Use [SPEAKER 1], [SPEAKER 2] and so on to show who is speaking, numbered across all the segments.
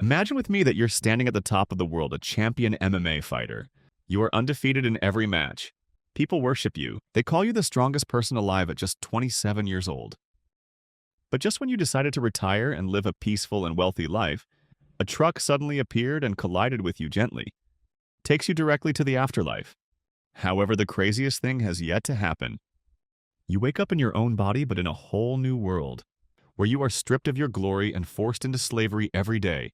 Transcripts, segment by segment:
[SPEAKER 1] Imagine with me that you're standing at the top of the world, a champion MMA fighter. You are undefeated in every match. People worship you. They call you the strongest person alive at just 27 years old. But just when you decided to retire and live a peaceful and wealthy life, a truck suddenly appeared and collided with you gently. Takes you directly to the afterlife. However, the craziest thing has yet to happen. You wake up in your own body but in a whole new world, where you are stripped of your glory and forced into slavery every day.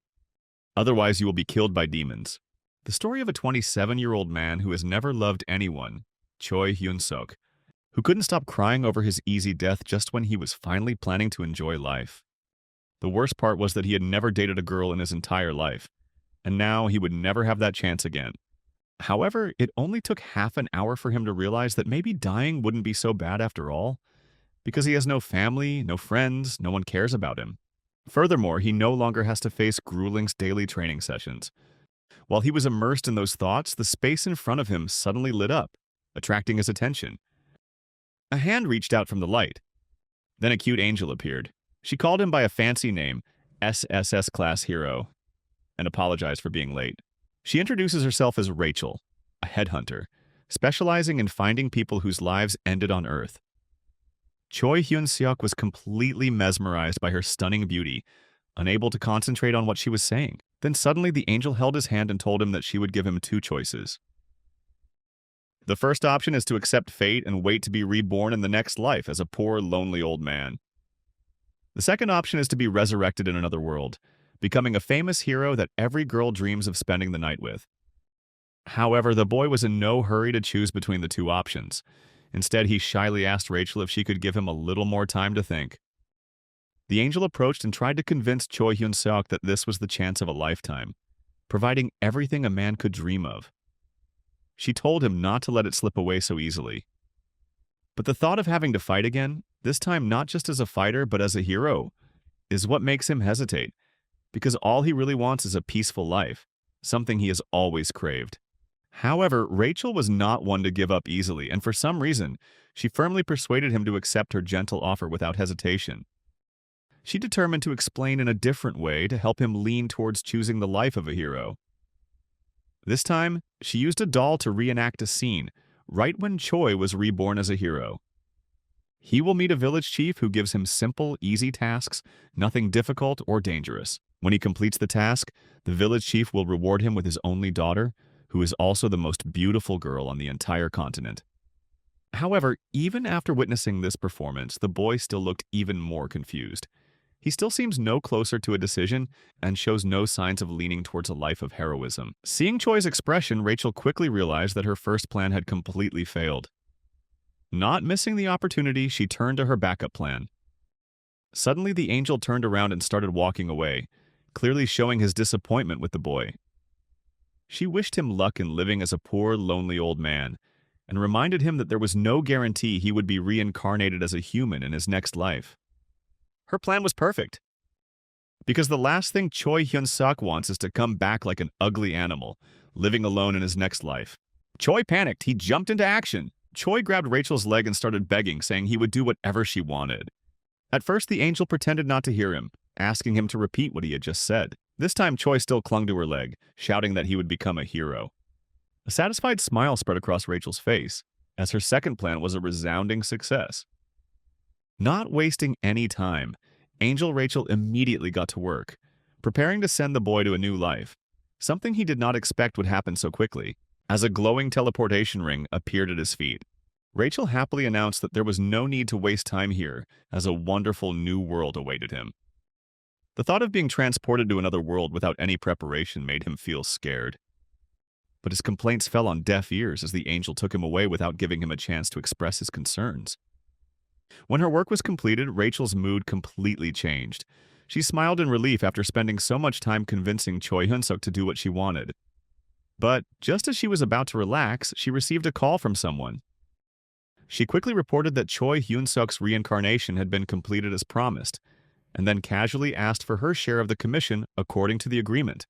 [SPEAKER 1] Otherwise, you will be killed by demons. The story of a 27-year-old man who has never loved anyone, Choi Hyun-suk, who couldn't stop crying over his easy death just when he was finally planning to enjoy life. The worst part was that he had never dated a girl in his entire life, and now he would never have that chance again. However, it only took half an hour for him to realize that maybe dying wouldn't be so bad after all, because he has no family, no friends, no one cares about him. Furthermore, he no longer has to face grueling daily training sessions. While he was immersed in those thoughts, the space in front of him suddenly lit up, attracting his attention. A hand reached out from the light. Then a cute angel appeared. She called him by a fancy name, SSS Class Hero, and apologized for being late. She introduces herself as Rachel, a headhunter, specializing in finding people whose lives ended on Earth. Choi Hyun-seok was completely mesmerized by her stunning beauty, unable to concentrate on what she was saying. Then suddenly the angel held his hand and told him that she would give him two choices. The first option is to accept fate and wait to be reborn in the next life as a poor, lonely old man. The second option is to be resurrected in another world, becoming a famous hero that every girl dreams of spending the night with. However, the boy was in no hurry to choose between the two options. Instead, he shyly asked Rachel if she could give him a little more time to think. The angel approached and tried to convince Choi Hyun-seok that this was the chance of a lifetime, providing everything a man could dream of. She told him not to let it slip away so easily. But the thought of having to fight again, this time not just as a fighter but as a hero, is what makes him hesitate, because all he really wants is a peaceful life, something he has always craved. However, Rachel was not one to give up easily, and for some reason, she firmly persuaded him to accept her gentle offer without hesitation. She determined to explain in a different way to help him lean towards choosing the life of a hero. This time, she used a doll to reenact a scene, right when Choi was reborn as a hero. He will meet a village chief who gives him simple, easy tasks, nothing difficult or dangerous. When he completes the task, the village chief will reward him with his only daughter, who is also the most beautiful girl on the entire continent. However, even after witnessing this performance, the boy still looked even more confused. He still seems no closer to a decision and shows no signs of leaning towards a life of heroism. Seeing Choi's expression, Rachel quickly realized that her first plan had completely failed. Not missing the opportunity, she turned to her backup plan. Suddenly, the angel turned around and started walking away, clearly showing his disappointment with the boy. She wished him luck in living as a poor, lonely old man, and reminded him that there was no guarantee he would be reincarnated as a human in his next life. Her plan was perfect, because the last thing Choi Hyun-suk wants is to come back like an ugly animal, living alone in his next life. Choi panicked. He jumped into action. Choi grabbed Rachel's leg and started begging, saying he would do whatever she wanted. At first, the angel pretended not to hear him, asking him to repeat what he had just said. This time, Choi still clung to her leg, shouting that he would become a hero. A satisfied smile spread across Rachel's face, as her second plan was a resounding success. Not wasting any time, Angel Rachel immediately got to work, preparing to send the boy to a new life, something he did not expect would happen so quickly, as a glowing teleportation ring appeared at his feet. Rachel happily announced that there was no need to waste time here, as a wonderful new world awaited him. The thought of being transported to another world without any preparation made him feel scared. But his complaints fell on deaf ears as the angel took him away without giving him a chance to express his concerns. When her work was completed, Rachel's mood completely changed. She smiled in relief after spending so much time convincing Choi Hyun-suk to do what she wanted. But just as she was about to relax, she received a call from someone. She quickly reported that Choi Hyun-suk's reincarnation had been completed as promised, and then casually asked for her share of the commission according to the agreement.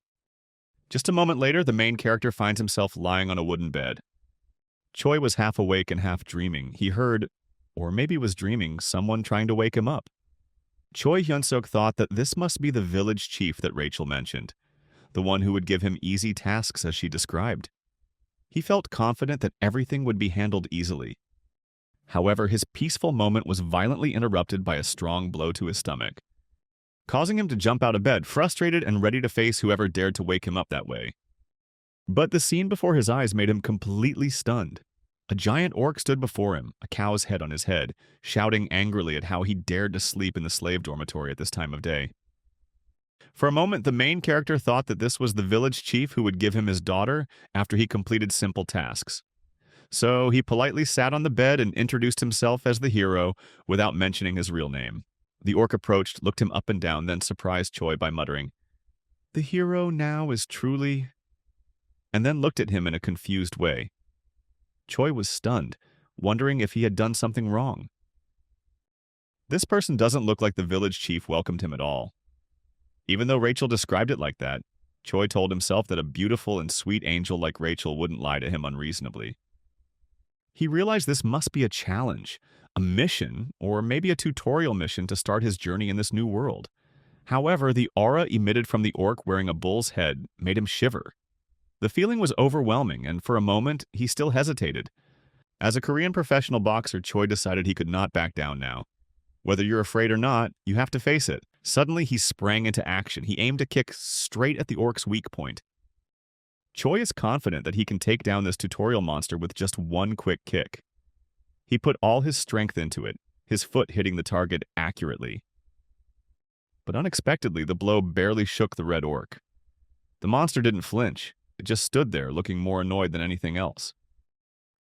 [SPEAKER 1] Just a moment later, the main character finds himself lying on a wooden bed. Choi was half awake and half dreaming. He heard, or maybe was dreaming, someone trying to wake him up. Choi Hyun-suk thought that this must be the village chief that Rachel mentioned. the one who would give him easy tasks as she described. He felt confident that everything would be handled easily. However, his peaceful moment was violently interrupted by a strong blow to his stomach, causing him to jump out of bed, frustrated and ready to face whoever dared to wake him up that way. But the scene before his eyes made him completely stunned. A giant orc stood before him, a cow's head on his head, shouting angrily at how he dared to sleep in the slave dormitory at this time of day. For a moment, the main character thought that this was the village chief who would give him his daughter after he completed simple tasks. So he politely sat on the bed and introduced himself as the hero without mentioning his real name. The orc approached, looked him up and down, then surprised Choi by muttering, "The hero now is truly..." and then looked at him in a confused way. Choi was stunned, wondering if he had done something wrong. This person doesn't look like the village chief welcomed him at all. Even though Rachel described it like that, Choi told himself that a beautiful and sweet angel like Rachel wouldn't lie to him unreasonably. He realized this must be a challenge, a mission, or maybe a tutorial mission to start his journey in this new world. However, the aura emitted from the orc wearing a bull's head made him shiver. The feeling was overwhelming, and for a moment, he still hesitated. As a Korean professional boxer, Choi decided he could not back down now. Whether you're afraid or not, you have to face it. Suddenly, he sprang into action. He aimed a kick straight at the orc's weak point. Choi is confident that he can take down this tutorial monster with just one quick kick. He put all his strength into it, his foot hitting the target accurately. But unexpectedly, the blow barely shook the red orc. The monster didn't flinch. It just stood there, looking more annoyed than anything else.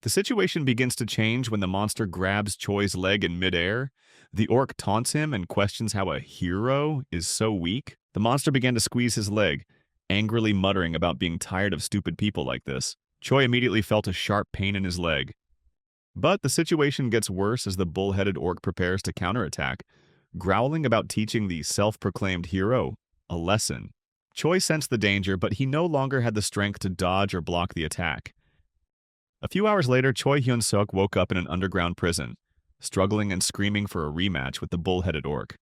[SPEAKER 1] The situation begins to change when the monster grabs Choi's leg in midair. The orc taunts him and questions how a hero is so weak. The monster began to squeeze his leg, angrily muttering about being tired of stupid people like this. Choi immediately felt a sharp pain in his leg. But the situation gets worse as the bull-headed orc prepares to counterattack, growling about teaching the self-proclaimed hero a lesson. Choi sensed the danger, but he no longer had the strength to dodge or block the attack. A few hours later, Choi Hyun-suk woke up in an underground prison, struggling and screaming for a rematch with the bull-headed orc.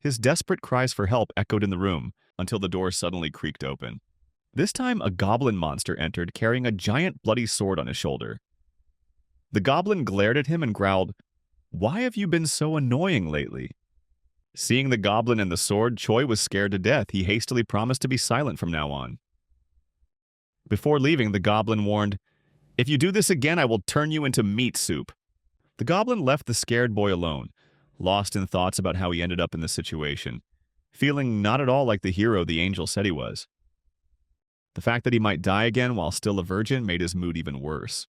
[SPEAKER 1] His desperate cries for help echoed in the room until the door suddenly creaked open. This time, a goblin monster entered, carrying a giant bloody sword on his shoulder. The goblin glared at him and growled, "Why have you been so annoying lately?" Seeing the goblin and the sword, Choi was scared to death. He hastily promised to be silent from now on. Before leaving, the goblin warned, "If you do this again, I will turn you into meat soup." The goblin left the scared boy alone, lost in thoughts about how he ended up in this situation, feeling not at all like the hero the angel said he was. The fact that he might die again while still a virgin made his mood even worse.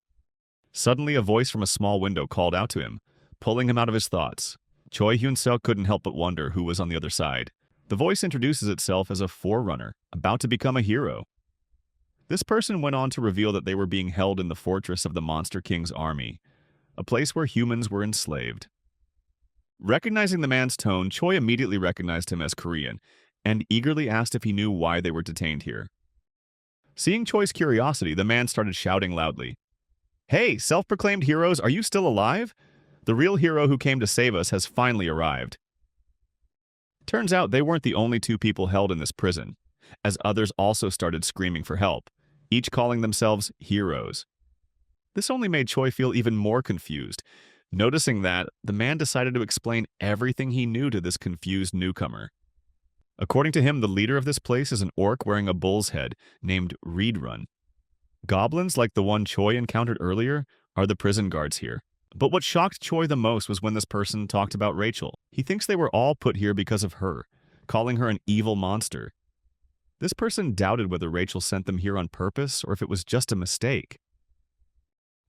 [SPEAKER 1] Suddenly, a voice from a small window called out to him, pulling him out of his thoughts. Choi Hyun-suk couldn't help but wonder who was on the other side. The voice introduces itself as a forerunner, about to become a hero. This person went on to reveal that they were being held in the fortress of the Monster King's army, a place where humans were enslaved. Recognizing the man's tone, Choi immediately recognized him as Korean, and eagerly asked if he knew why they were detained here. Seeing Choi's curiosity, the man started shouting loudly, "Hey, self-proclaimed heroes, are you still alive? The real hero who came to save us has finally arrived." Turns out they weren't the only two people held in this prison, as others also started screaming for help, each calling themselves heroes. This only made Choi feel even more confused. Noticing that, the man decided to explain everything he knew to this confused newcomer. According to him, the leader of this place is an orc wearing a bull's head named Reedrun. Goblins, like the one Choi encountered earlier, are the prison guards here. But what shocked Choi the most was when this person talked about Rachel. He thinks they were all put here because of her, calling her an evil monster. This person doubted whether Rachel sent them here on purpose or if it was just a mistake.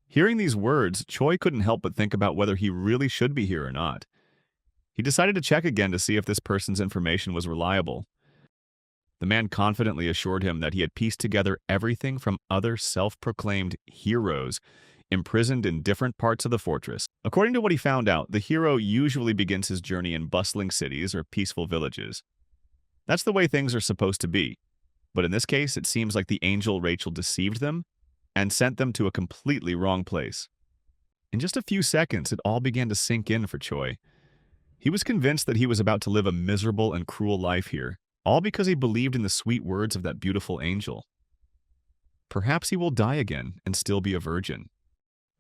[SPEAKER 1] Hearing these words, Choi couldn't help but think about whether he really should be here or not. He decided to check again to see if this person's information was reliable. The man confidently assured him that he had pieced together everything from other self-proclaimed heroes imprisoned in different parts of the fortress. According to what he found out, the hero usually begins his journey in bustling cities or peaceful villages. That's the way things are supposed to be. But in this case, it seems like the angel Rachel deceived them and sent them to a completely wrong place. In just a few seconds, it all began to sink in for Choi. He was convinced that he was about to live a miserable and cruel life here, all because he believed in the sweet words of that beautiful angel. Perhaps he will die again and still be a virgin.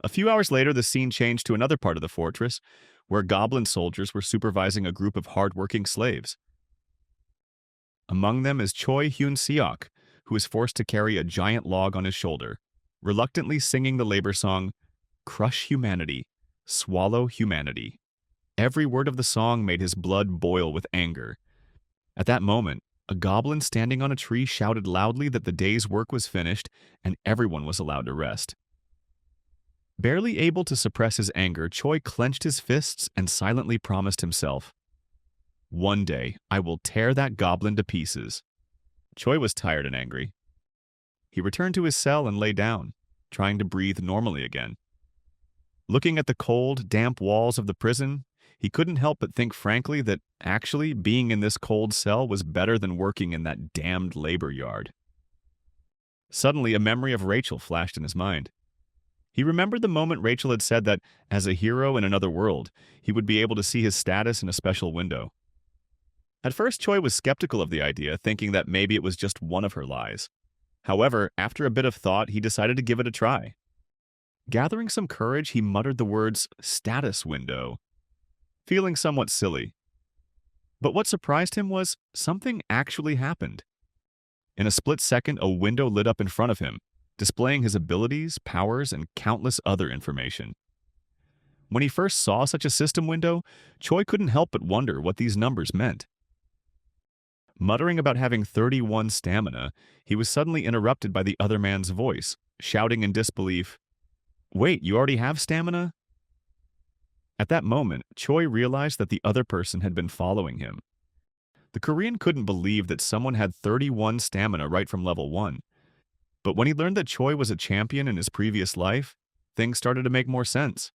[SPEAKER 1] A few hours later, the scene changed to another part of the fortress, where goblin soldiers were supervising a group of hard-working slaves. Among them is Choi Hyun-seok, who is forced to carry a giant log on his shoulder, reluctantly singing the labor song, "Crush humanity, swallow humanity." Every word of the song made his blood boil with anger. At that moment, a goblin standing on a tree shouted loudly that the day's work was finished and everyone was allowed to rest. Barely able to suppress his anger, Choi clenched his fists and silently promised himself, "One day, I will tear that goblin to pieces." Choi was tired and angry. He returned to his cell and lay down, trying to breathe normally again. Looking at the cold, damp walls of the prison, he couldn't help but think frankly that actually being in this cold cell was better than working in that damned labor yard. Suddenly, a memory of Rachel flashed in his mind. He remembered the moment Rachel had said that, as a hero in another world, he would be able to see his status in a special window. At first, Choi was skeptical of the idea, thinking that maybe it was just one of her lies. However, after a bit of thought, he decided to give it a try. Gathering some courage, he muttered the words, "status window," feeling somewhat silly. But what surprised him was something actually happened. In a split second, a window lit up in front of him, displaying his abilities, powers, and countless other information. When he first saw such a system window, Choi couldn't help but wonder what these numbers meant. Muttering about having 31 stamina, he was suddenly interrupted by the other man's voice, shouting in disbelief, "Wait, you already have stamina?" At that moment, Choi realized that the other person had been following him. The Korean couldn't believe that someone had 31 stamina right from level 1. But when he learned that Choi was a champion in his previous life, things started to make more sense.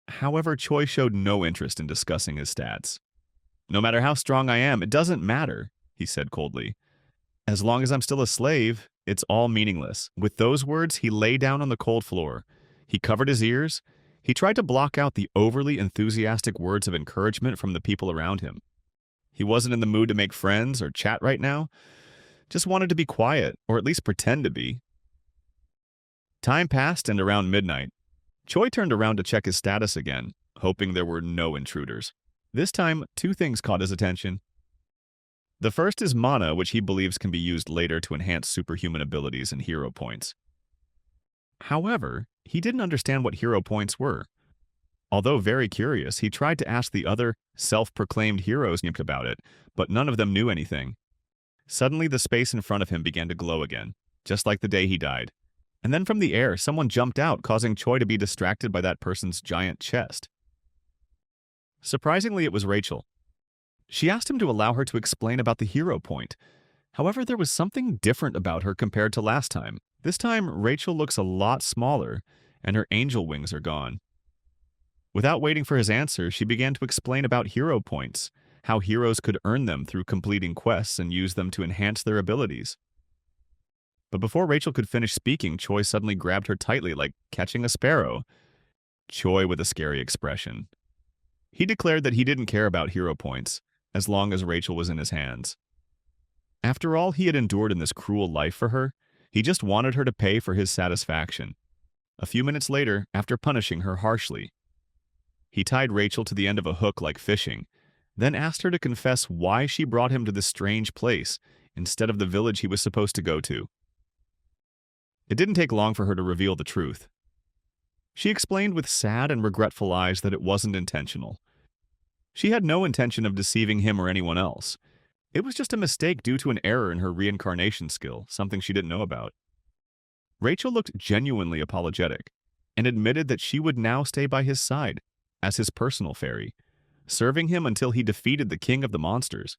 [SPEAKER 1] However, Choi showed no interest in discussing his stats. "No matter how strong I am, it doesn't matter," he said coldly. "As long as I'm still a slave, it's all meaningless." With those words, he lay down on the cold floor. He covered his ears. He tried to block out the overly enthusiastic words of encouragement from the people around him. He wasn't in the mood to make friends or chat right now, just wanted to be quiet, or at least pretend to be. Time passed, and around midnight, Choi turned around to check his status again, hoping there were no intruders. This time, two things caught his attention. The first is mana, which he believes can be used later to enhance superhuman abilities and hero points. However, he didn't understand what hero points were. Although very curious, he tried to ask the other self-proclaimed heroes about it, but none of them knew anything. Suddenly, the space in front of him began to glow again, just like the day he died. And then from the air, someone jumped out, causing Choi to be distracted by that person's giant chest. Surprisingly, it was Rachel. She asked him to allow her to explain about the hero point. However, there was something different about her compared to last time. This time, Rachel looks a lot smaller, and her angel wings are gone. Without waiting for his answer, she began to explain about hero points, how heroes could earn them through completing quests and use them to enhance their abilities. But before Rachel could finish speaking, Choi suddenly grabbed her tightly like catching a sparrow. Choi with a scary expression. He declared that he didn't care about hero points, as long as Rachel was in his hands. After all he had endured in this cruel life for her, he just wanted her to pay for his satisfaction. A few minutes later, after punishing her harshly, he tied Rachel to the end of a hook like fishing, then asked her to confess why she brought him to this strange place instead of the village he was supposed to go to. It didn't take long for her to reveal the truth. She explained with sad and regretful eyes that it wasn't intentional. She had no intention of deceiving him or anyone else. It was just a mistake due to an error in her reincarnation skill, something she didn't know about. Rachel looked genuinely apologetic and admitted that she would now stay by his side as his personal fairy, serving him until he defeated the king of the monsters.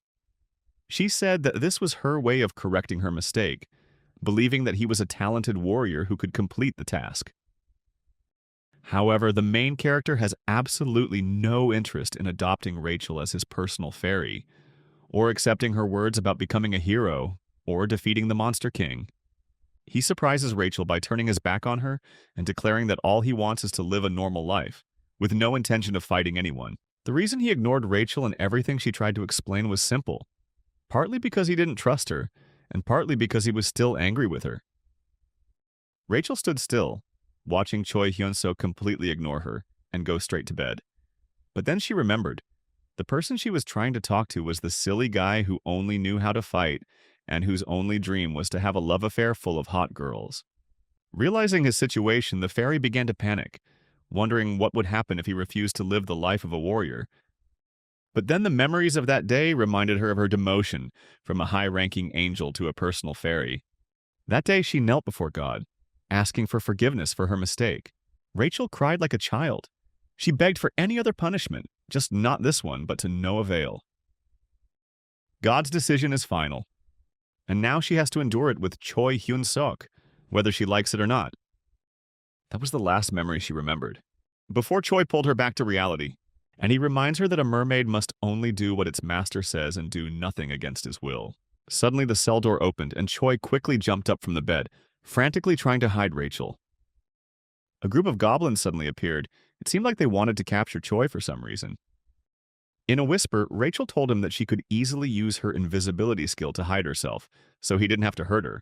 [SPEAKER 1] She said that this was her way of correcting her mistake, believing that he was a talented warrior who could complete the task. However, the main character has absolutely no interest in adopting Rachel as his personal fairy, or accepting her words about becoming a hero, or defeating the Monster King. He surprises Rachel by turning his back on her and declaring that all he wants is to live a normal life, with no intention of fighting anyone. The reason he ignored Rachel and everything she tried to explain was simple. partly because he didn't trust her, and partly because he was still angry with her. Rachel stood still, watching Choi Hyun-suk completely ignore her and go straight to bed. But then she remembered. The person she was trying to talk to was the silly guy who only knew how to fight and whose only dream was to have a love affair full of hot girls. Realizing his situation, the fairy began to panic, wondering what would happen if he refused to live the life of a warrior. But then the memories of that day reminded her of her demotion from a high-ranking angel to a personal fairy. That day she knelt before God, asking for forgiveness for her mistake. Rachel cried like a child. She begged for any other punishment, just not this one, but to no avail. God's decision is final, and now she has to endure it with Choi Hyun-suk, whether she likes it or not. That was the last memory she remembered. Before Choi pulled her back to reality, and he reminds her that a mermaid must only do what its master says and do nothing against his will. Suddenly the cell door opened, and Choi quickly jumped up from the bed, frantically trying to hide Rachel. A group of goblins suddenly appeared. It seemed like they wanted to capture Choi for some reason. In a whisper, Rachel told him that she could easily use her invisibility skill to hide herself, so he didn't have to hurt her.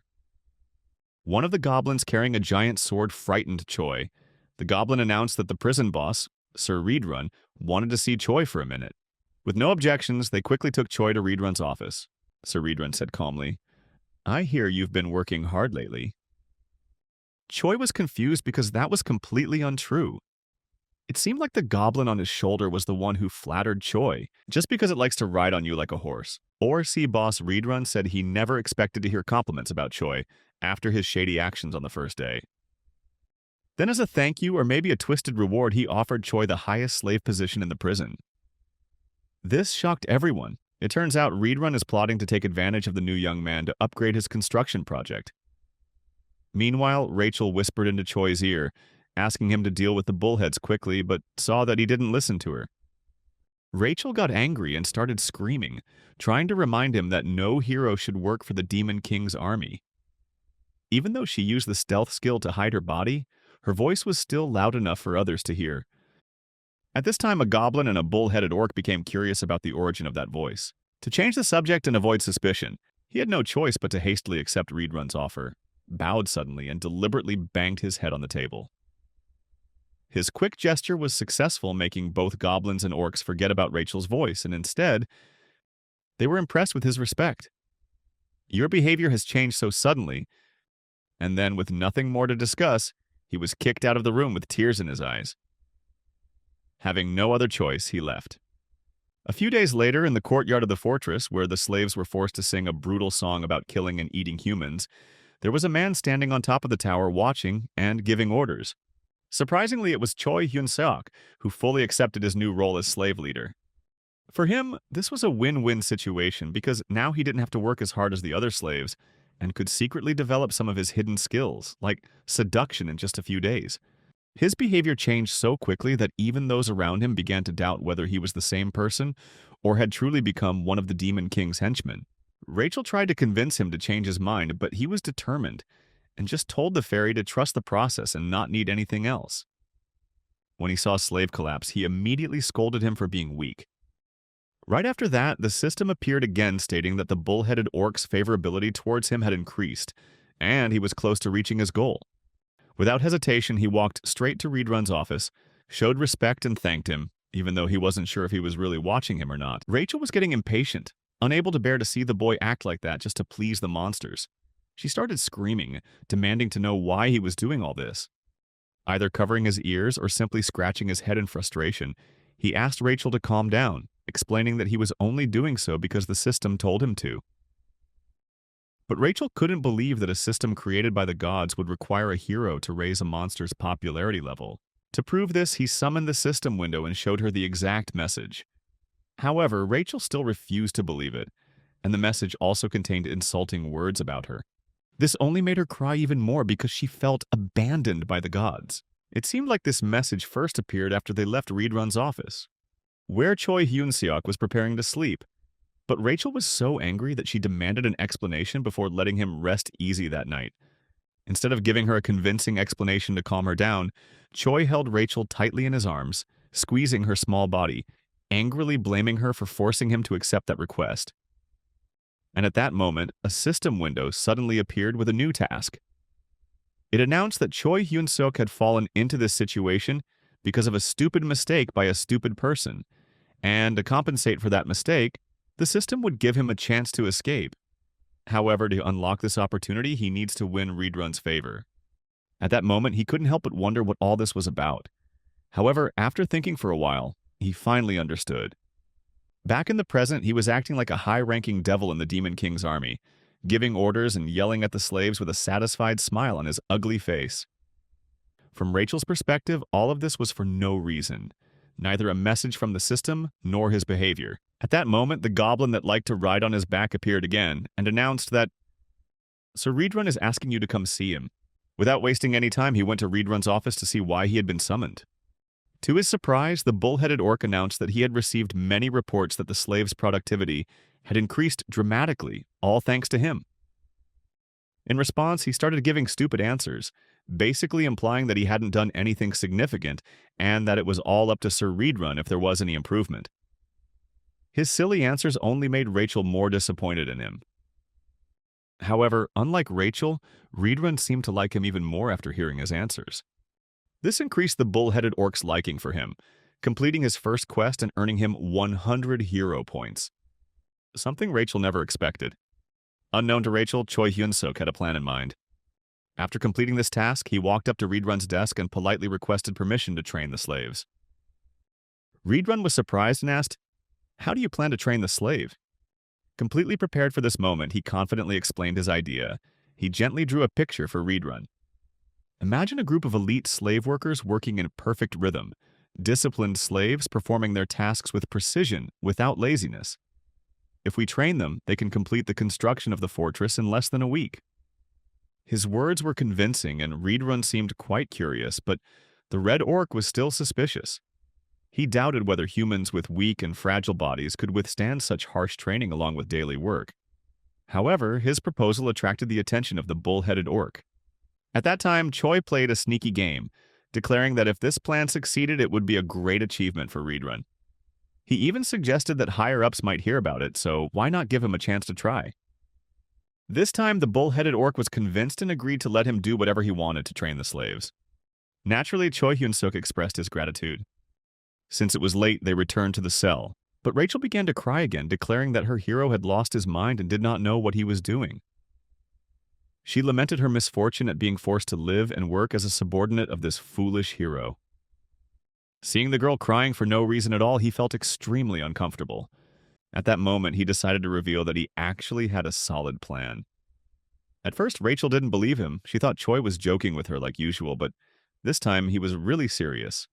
[SPEAKER 1] One of the goblins carrying a giant sword frightened Choi. The goblin announced that the prison boss, Sir Reedrun, wanted to see Choi for a minute. With no objections, they quickly took Choi to Reedrun's office. Sir Reedrun said calmly, "I hear you've been working hard lately." Choi was confused because that was completely untrue. It seemed like the goblin on his shoulder was the one who flattered Choi, just because it likes to ride on you like a horse. Oversea boss Reedrun said he never expected to hear compliments about Choi after his shady actions on the first day. Then as a thank you or maybe a twisted reward, he offered Choi the highest slave position in the prison. This shocked everyone. It turns out Reedrun is plotting to take advantage of the new young man to upgrade his construction project. Meanwhile, Rachel whispered into Choi's ear, asking him to deal with the bullheads quickly, but saw that he didn't listen to her. Rachel got angry and started screaming, trying to remind him that no hero should work for the Demon King's army. Even though she used the stealth skill to hide her body, her voice was still loud enough for others to hear. At this time, a goblin and a bull-headed orc became curious about the origin of that voice. To change the subject and avoid suspicion, he had no choice but to hastily accept Reedrun's offer, bowed suddenly, and deliberately banged his head on the table. His quick gesture was successful, making both goblins and orcs forget about Rachel's voice, and instead, they were impressed with his respect. "Your behavior has changed so suddenly," and then, with nothing more to discuss, he was kicked out of the room with tears in his eyes. Having no other choice, he left. A few days later, in the courtyard of the fortress, where the slaves were forced to sing a brutal song about killing and eating humans, there was a man standing on top of the tower watching and giving orders. Surprisingly, it was Choi Hyun-suk, who fully accepted his new role as slave leader. For him, this was a win-win situation because now he didn't have to work as hard as the other slaves and could secretly develop some of his hidden skills, like seduction, in just a few days. His behavior changed so quickly that even those around him began to doubt whether he was the same person or had truly become one of the Demon King's henchmen. Rachel tried to convince him to change his mind, but he was determined and just told the fairy to trust the process and not need anything else. When he saw Slave collapse, he immediately scolded him for being weak. Right after that, the system appeared again, stating that the bull-headed orc's favorability towards him had increased, and he was close to reaching his goal. Without hesitation, he walked straight to Reedrun's office, showed respect and thanked him, even though he wasn't sure if he was really watching him or not. Rachel was getting impatient, unable to bear to see the boy act like that just to please the monsters. She started screaming, demanding to know why he was doing all this. Either covering his ears or simply scratching his head in frustration, he asked Rachel to calm down, explaining that he was only doing so because the system told him to. But Rachel couldn't believe that a system created by the gods would require a hero to raise a monster's popularity level. To prove this, he summoned the system window and showed her the exact message. However, Rachel still refused to believe it, and the message also contained insulting words about her. This only made her cry even more because she felt abandoned by the gods. It seemed like this message first appeared after they left Reedrun's office, where Choi Hyun-suk was preparing to sleep. But Rachel was so angry that she demanded an explanation before letting him rest easy that night. Instead of giving her a convincing explanation to calm her down, Choi held Rachel tightly in his arms, squeezing her small body, angrily blaming her for forcing him to accept that request. And at that moment, a system window suddenly appeared with a new task. It announced that Choi Hyun-suk had fallen into this situation because of a stupid mistake by a stupid person, and to compensate for that mistake, the system would give him a chance to escape. However, to unlock this opportunity, he needs to win Reedrun's favor. At that moment, he couldn't help but wonder what all this was about. However, after thinking for a while, he finally understood. Back in the present, he was acting like a high-ranking devil in the Demon King's army, giving orders and yelling at the slaves with a satisfied smile on his ugly face. From Rachel's perspective, all of this was for no reason, neither a message from the system nor his behavior. At that moment, the goblin that liked to ride on his back appeared again and announced that Sir Reedrun is asking you to come see him. Without wasting any time, he went to Reedrun's office to see why he had been summoned. To his surprise, the bull-headed orc announced that he had received many reports that the slaves' productivity had increased dramatically, all thanks to him. In response, he started giving stupid answers, basically implying that he hadn't done anything significant and that it was all up to Sir Reedrun if there was any improvement. His silly answers only made Rachel more disappointed in him. However, unlike Rachel, Reedrun seemed to like him even more after hearing his answers. This increased the bull-headed orc's liking for him, completing his first quest and earning him 100 hero points. Something Rachel never expected. Unknown to Rachel, Choi Hyun-suk had a plan in mind. After completing this task, he walked up to Reedrun's desk and politely requested permission to train the slaves. Reedrun was surprised and asked, "How do you plan to train the slave?" Completely prepared for this moment, he confidently explained his idea. He gently drew a picture for Reedrun. Imagine a group of elite slave workers working in perfect rhythm, disciplined slaves performing their tasks with precision, without laziness. If we train them, they can complete the construction of the fortress in less than a week. His words were convincing, and Reedrun seemed quite curious, but the red orc was still suspicious. He doubted whether humans with weak and fragile bodies could withstand such harsh training along with daily work. However, his proposal attracted the attention of the bull-headed orc. At that time, Choi played a sneaky game, declaring that if this plan succeeded, it would be a great achievement for Reedrun. He even suggested that higher-ups might hear about it, so why not give him a chance to try? This time, the bull-headed orc was convinced and agreed to let him do whatever he wanted to train the slaves. Naturally, Choi Hyun-suk expressed his gratitude. Since it was late, they returned to the cell, but Rachel began to cry again, declaring that her hero had lost his mind and did not know what he was doing. She lamented her misfortune at being forced to live and work as a subordinate of this foolish hero. Seeing the girl crying for no reason at all, he felt extremely uncomfortable. At that moment, he decided to reveal that he actually had a solid plan. At first, Rachel didn't believe him. She thought Choi was joking with her like usual, but this time he was really serious.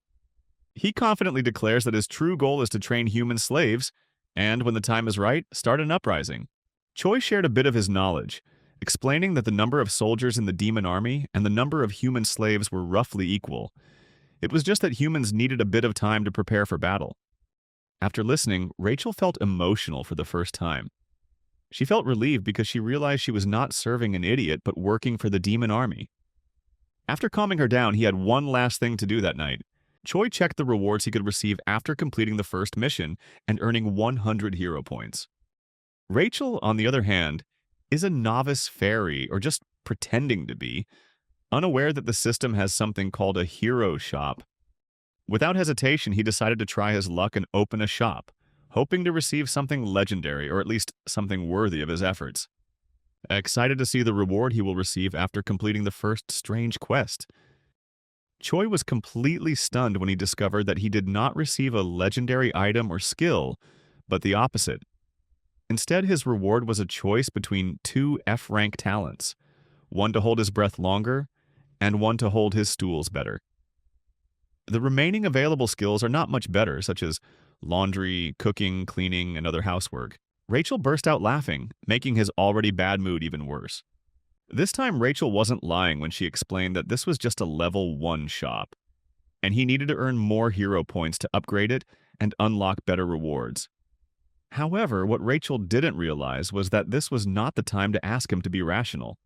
[SPEAKER 1] He confidently declares that his true goal is to train human slaves, and when the time is right, start an uprising. Choi shared a bit of his knowledge, explaining that the number of soldiers in the demon army and the number of human slaves were roughly equal. It was just that humans needed a bit of time to prepare for battle. After listening, Rachel felt emotional for the first time. She felt relieved because she realized she was not serving an idiot but working for the demon army. After calming her down, he had one last thing to do that night. Choi checked the rewards he could receive after completing the first mission and earning 100 hero points. Rachel, on the other hand, is a novice fairy, or just pretending to be, unaware that the system has something called a hero shop. Without hesitation, he decided to try his luck and open a shop, hoping to receive something legendary, or at least something worthy of his efforts. Excited to see the reward he will receive after completing the first strange quest, Choi was completely stunned when he discovered that he did not receive a legendary item or skill, but the opposite. Instead, his reward was a choice between 2 F-rank talents, one to hold his breath longer, and one to hold his stools better. The remaining available skills are not much better, such as laundry, cooking, cleaning, and other housework. Rachel burst out laughing, making his already bad mood even worse. This time, Rachel wasn't lying when she explained that this was just a level 1 shop, and he needed to earn more hero points to upgrade it and unlock better rewards. However, what Rachel didn't realize was that this was not the time to ask him to be rational.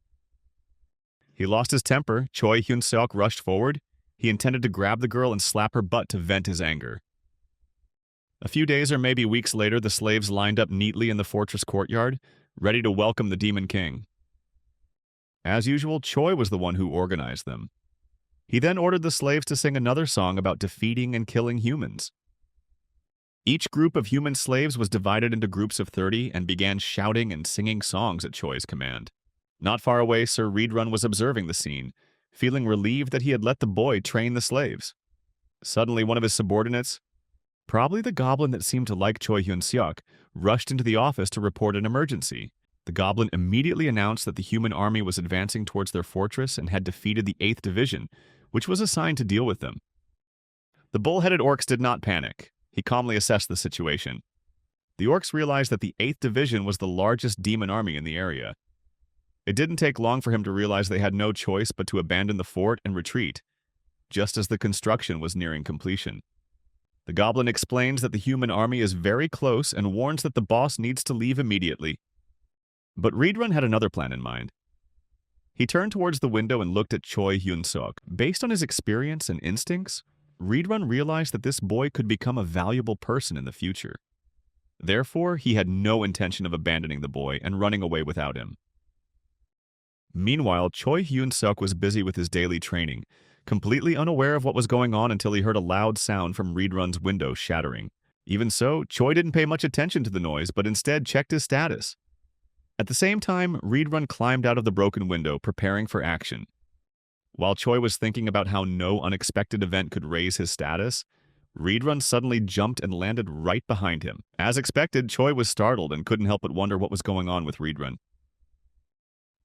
[SPEAKER 1] He lost his temper. Choi Hyun-suk rushed forward. He intended to grab the girl and slap her butt to vent his anger. A few days or maybe weeks later, the slaves lined up neatly in the fortress courtyard, ready to welcome the Demon King. As usual, Choi was the one who organized them. He then ordered the slaves to sing another song about defeating and killing humans. Each group of human slaves was divided into groups of 30 and began shouting and singing songs at Choi's command. Not far away, Sir Reedrun was observing the scene, feeling relieved that he had let the boy train the slaves. Suddenly, one of his subordinates, probably the goblin that seemed to like Choi Hyun-seok, rushed into the office to report an emergency. The goblin immediately announced that the human army was advancing towards their fortress and had defeated the 8th Division, which was assigned to deal with them. The bull-headed orcs did not panic. He calmly assessed the situation. The orcs realized that the 8th Division was the largest demon army in the area. It didn't take long for him to realize they had no choice but to abandon the fort and retreat, just as the construction was nearing completion. The goblin explains that the human army is very close and warns that the boss needs to leave immediately. But Reedrun had another plan in mind. He turned towards the window and looked at Choi Hyun-seok. Based on his experience and instincts, Reedrun realized that this boy could become a valuable person in the future. Therefore, he had no intention of abandoning the boy and running away without him. Meanwhile, Choi Hyun-seok was busy with his daily training, completely unaware of what was going on until he heard a loud sound from Reedrun's window shattering. Even so, Choi didn't pay much attention to the noise, but instead checked his status. At the same time, Reedrun climbed out of the broken window, preparing for action. While Choi was thinking about how no unexpected event could raise his status, Reedrun suddenly jumped and landed right behind him. As expected, Choi was startled and couldn't help but wonder what was going on with Reedrun.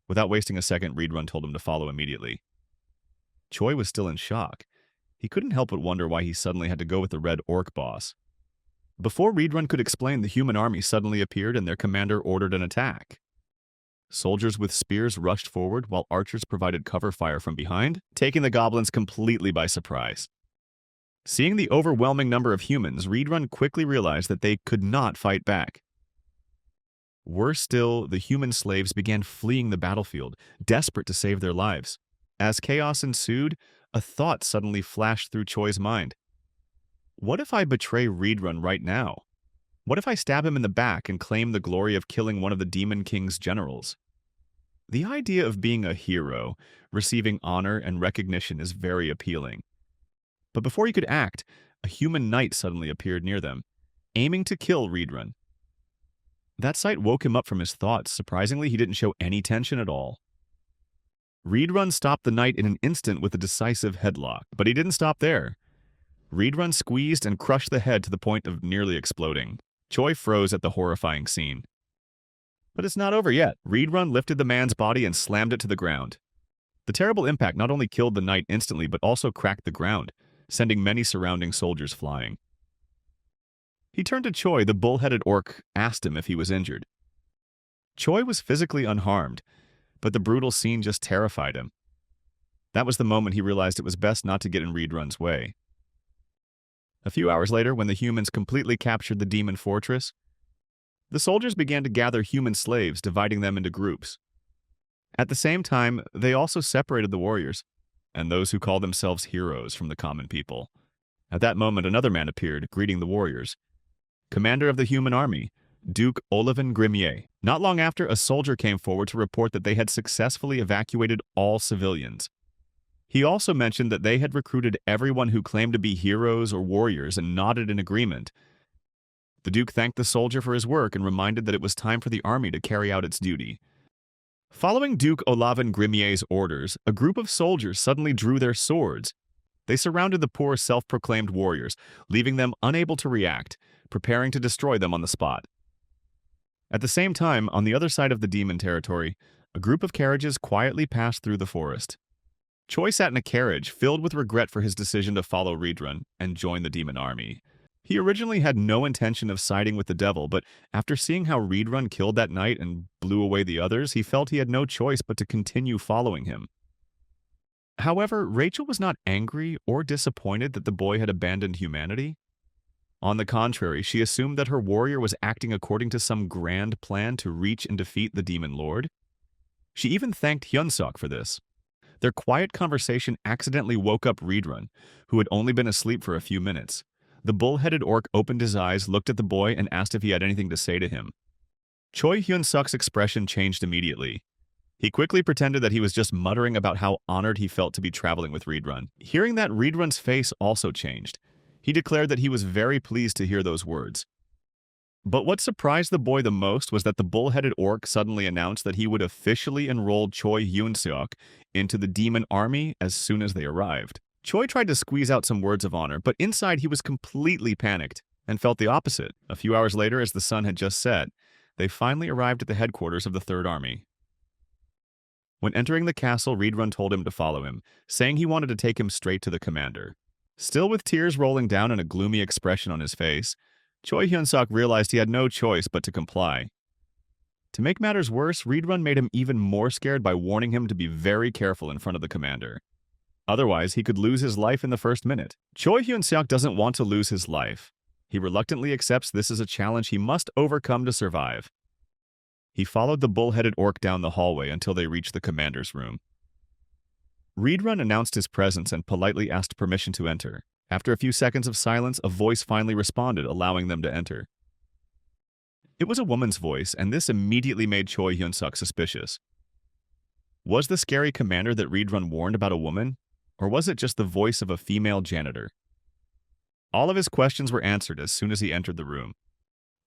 [SPEAKER 1] Without wasting a second, Reedrun told him to follow immediately. Choi was still in shock. He couldn't help but wonder why he suddenly had to go with the red orc boss. Before Reedrun could explain, the human army suddenly appeared and their commander ordered an attack. Soldiers with spears rushed forward while archers provided cover fire from behind, taking the goblins completely by surprise. Seeing the overwhelming number of humans, Reedrun quickly realized that they could not fight back. Worse still, the human slaves began fleeing the battlefield, desperate to save their lives. As chaos ensued, a thought suddenly flashed through Choi's mind. What if I betray Reedrun right now? What if I stab him in the back and claim the glory of killing one of the Demon King's generals? The idea of being a hero, receiving honor and recognition is very appealing. But before he could act, a human knight suddenly appeared near them, aiming to kill Reedrun. That sight woke him up from his thoughts. Surprisingly, he didn't show any tension at all. Reedrun stopped the knight in an instant with a decisive headlock, but he didn't stop there. Reedrun squeezed and crushed the head to the point of nearly exploding. Choi froze at the horrifying scene. But it's not over yet. Reedrun lifted the man's body and slammed it to the ground. The terrible impact not only killed the knight instantly, but also cracked the ground, sending many surrounding soldiers flying. He turned to Choi, the bull-headed orc, asked him if he was injured. Choi was physically unharmed, but the brutal scene just terrified him. That was the moment he realized it was best not to get in Reedrun's way. A few hours later, when the humans completely captured the demon fortress, the soldiers began to gather human slaves, dividing them into groups. At the same time, they also separated the warriors, and those who called themselves heroes from the common people. At that moment, another man appeared, greeting the warriors. Commander of the human army, Duke Olivin Grimier. Not long after, a soldier came forward to report that they had successfully evacuated all civilians. He also mentioned that they had recruited everyone who claimed to be heroes or warriors and nodded in agreement. The Duke thanked the soldier for his work and reminded that it was time for the army to carry out its duty. Following Duke Olavin Grimier's orders, a group of soldiers suddenly drew their swords. They surrounded the poor self-proclaimed warriors, leaving them unable to react, preparing to destroy them on the spot. At the same time, on the other side of the demon territory, a group of carriages quietly passed through the forest. Choi sat in a carriage, filled with regret for his decision to follow Reedrun and join the demon army. He originally had no intention of siding with the devil, but after seeing how Reedrun killed that knight and blew away the others, he felt he had no choice but to continue following him. However, Rachel was not angry or disappointed that the boy had abandoned humanity. On the contrary, she assumed that her warrior was acting according to some grand plan to reach and defeat the demon lord. She even thanked Hyun-seok for this. Their quiet conversation accidentally woke up Reedrun, who had only been asleep for a few minutes. The bull-headed orc opened his eyes, looked at the boy, and asked if he had anything to say to him. Choi Hyun-suk's expression changed immediately. He quickly pretended that he was just muttering about how honored he felt to be traveling with Reedrun. Hearing that, Reedrun's face also changed. He declared that he was very pleased to hear those words. But what surprised the boy the most was that the bull-headed orc suddenly announced that he would officially enroll Choi Hyun-suk into the demon army as soon as they arrived. Choi tried to squeeze out some words of honor, but inside he was completely panicked and felt the opposite. A few hours later, as the sun had just set, they finally arrived at the headquarters of the Third Army. When entering the castle, Reedrun told him to follow him, saying he wanted to take him straight to the commander. Still with tears rolling down and a gloomy expression on his face, Choi Hyun-suk realized he had no choice but to comply. To make matters worse, Reedrun made him even more scared by warning him to be very careful in front of the commander. Otherwise, he could lose his life in the first minute. Choi Hyun-suk doesn't want to lose his life. He reluctantly accepts this as a challenge he must overcome to survive. He followed the bull-headed orc down the hallway until they reached the commander's room. Reedrun announced his presence and politely asked permission to enter. After a few seconds of silence, a voice finally responded, allowing them to enter. It was a woman's voice, and this immediately made Choi Hyun-suk suspicious. Was the scary commander that Reedrun warned about a woman, or was it just the voice of a female janitor? All of his questions were answered as soon as he entered the room.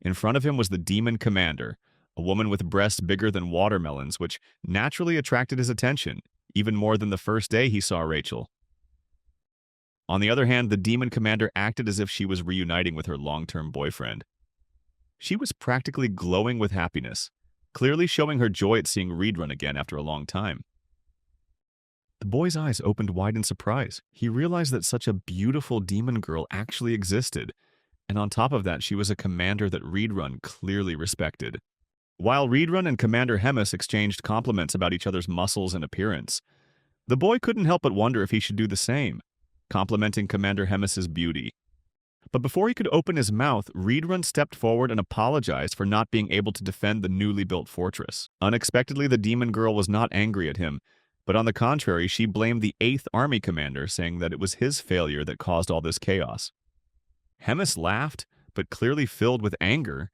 [SPEAKER 1] In front of him was the demon commander, a woman with breasts bigger than watermelons, which naturally attracted his attention, even more than the first day he saw Rachel. On the other hand, the demon commander acted as if she was reuniting with her long-term boyfriend. She was practically glowing with happiness, clearly showing her joy at seeing Reedrun again after a long time. The boy's eyes opened wide in surprise. He realized that such a beautiful demon girl actually existed, and on top of that, she was a commander that Reedrun clearly respected. While Reedrun and Commander Hemis exchanged compliments about each other's muscles and appearance, the boy couldn't help but wonder if he should do the same, complimenting Commander Hemis's beauty. But before he could open his mouth, Reedrun stepped forward and apologized for not being able to defend the newly built fortress. Unexpectedly, the demon girl was not angry at him, but on the contrary, she blamed the 8th Army commander, saying that it was his failure that caused all this chaos. Hemis laughed, but clearly filled with anger.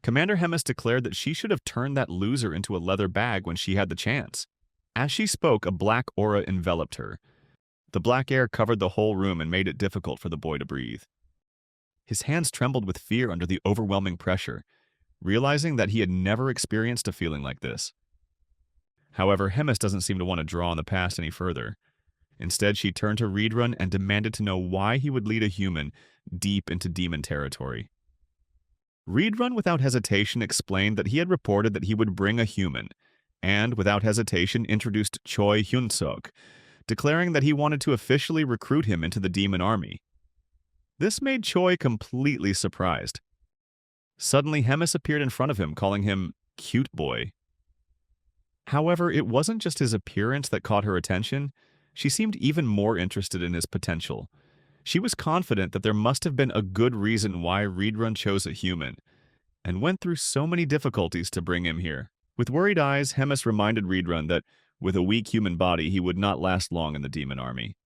[SPEAKER 1] Commander Hemis declared that she should have turned that loser into a leather bag when she had the chance. As she spoke, a black aura enveloped her. The black air covered the whole room and made it difficult for the boy to breathe. His hands trembled with fear under the overwhelming pressure, realizing that he had never experienced a feeling like this. However, Hemis doesn't seem to want to draw on the past any further. Instead, she turned to Reedrun and demanded to know why he would lead a human deep into demon territory. Reedrun, without hesitation, explained that he had reported that he would bring a human, and, without hesitation, introduced Choi Hyun-suk, declaring that he wanted to officially recruit him into the demon army. This made Choi completely surprised. Suddenly, Hemis appeared in front of him, calling him cute boy. However, it wasn't just his appearance that caught her attention. She seemed even more interested in his potential. She was confident that there must have been a good reason why Reedrun chose a human, and went through so many difficulties to bring him here. With worried eyes, Hemis reminded Reedrun that, with a weak human body, he would not last long in the demon army.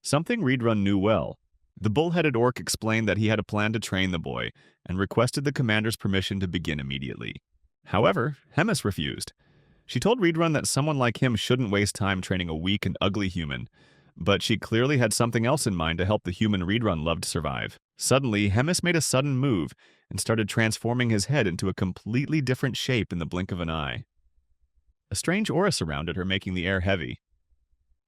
[SPEAKER 1] Something Reedrun knew well. The bull-headed orc explained that he had a plan to train the boy, and requested the commander's permission to begin immediately. However, Hemis refused. She told Reedrun that someone like him shouldn't waste time training a weak and ugly human, but she clearly had something else in mind to help the human Reedrun loved survive. Suddenly, Hemis made a sudden move and started transforming his head into a completely different shape in the blink of an eye. A strange aura surrounded her, making the air heavy.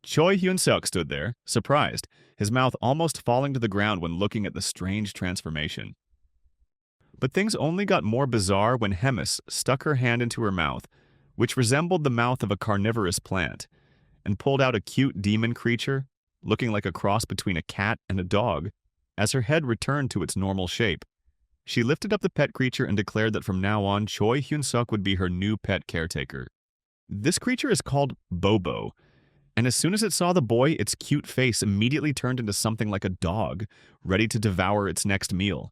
[SPEAKER 1] Choi Hyun-suk stood there, surprised, his mouth almost falling to the ground when looking at the strange transformation. But things only got more bizarre when Hemis stuck her hand into her mouth, which resembled the mouth of a carnivorous plant, and pulled out a cute demon creature, looking like a cross between a cat and a dog, as her head returned to its normal shape. She lifted up the pet creature and declared that from now on, Choi Hyun-suk would be her new pet caretaker. This creature is called Bobo, and as soon as it saw the boy, its cute face immediately turned into something like a dog, ready to devour its next meal.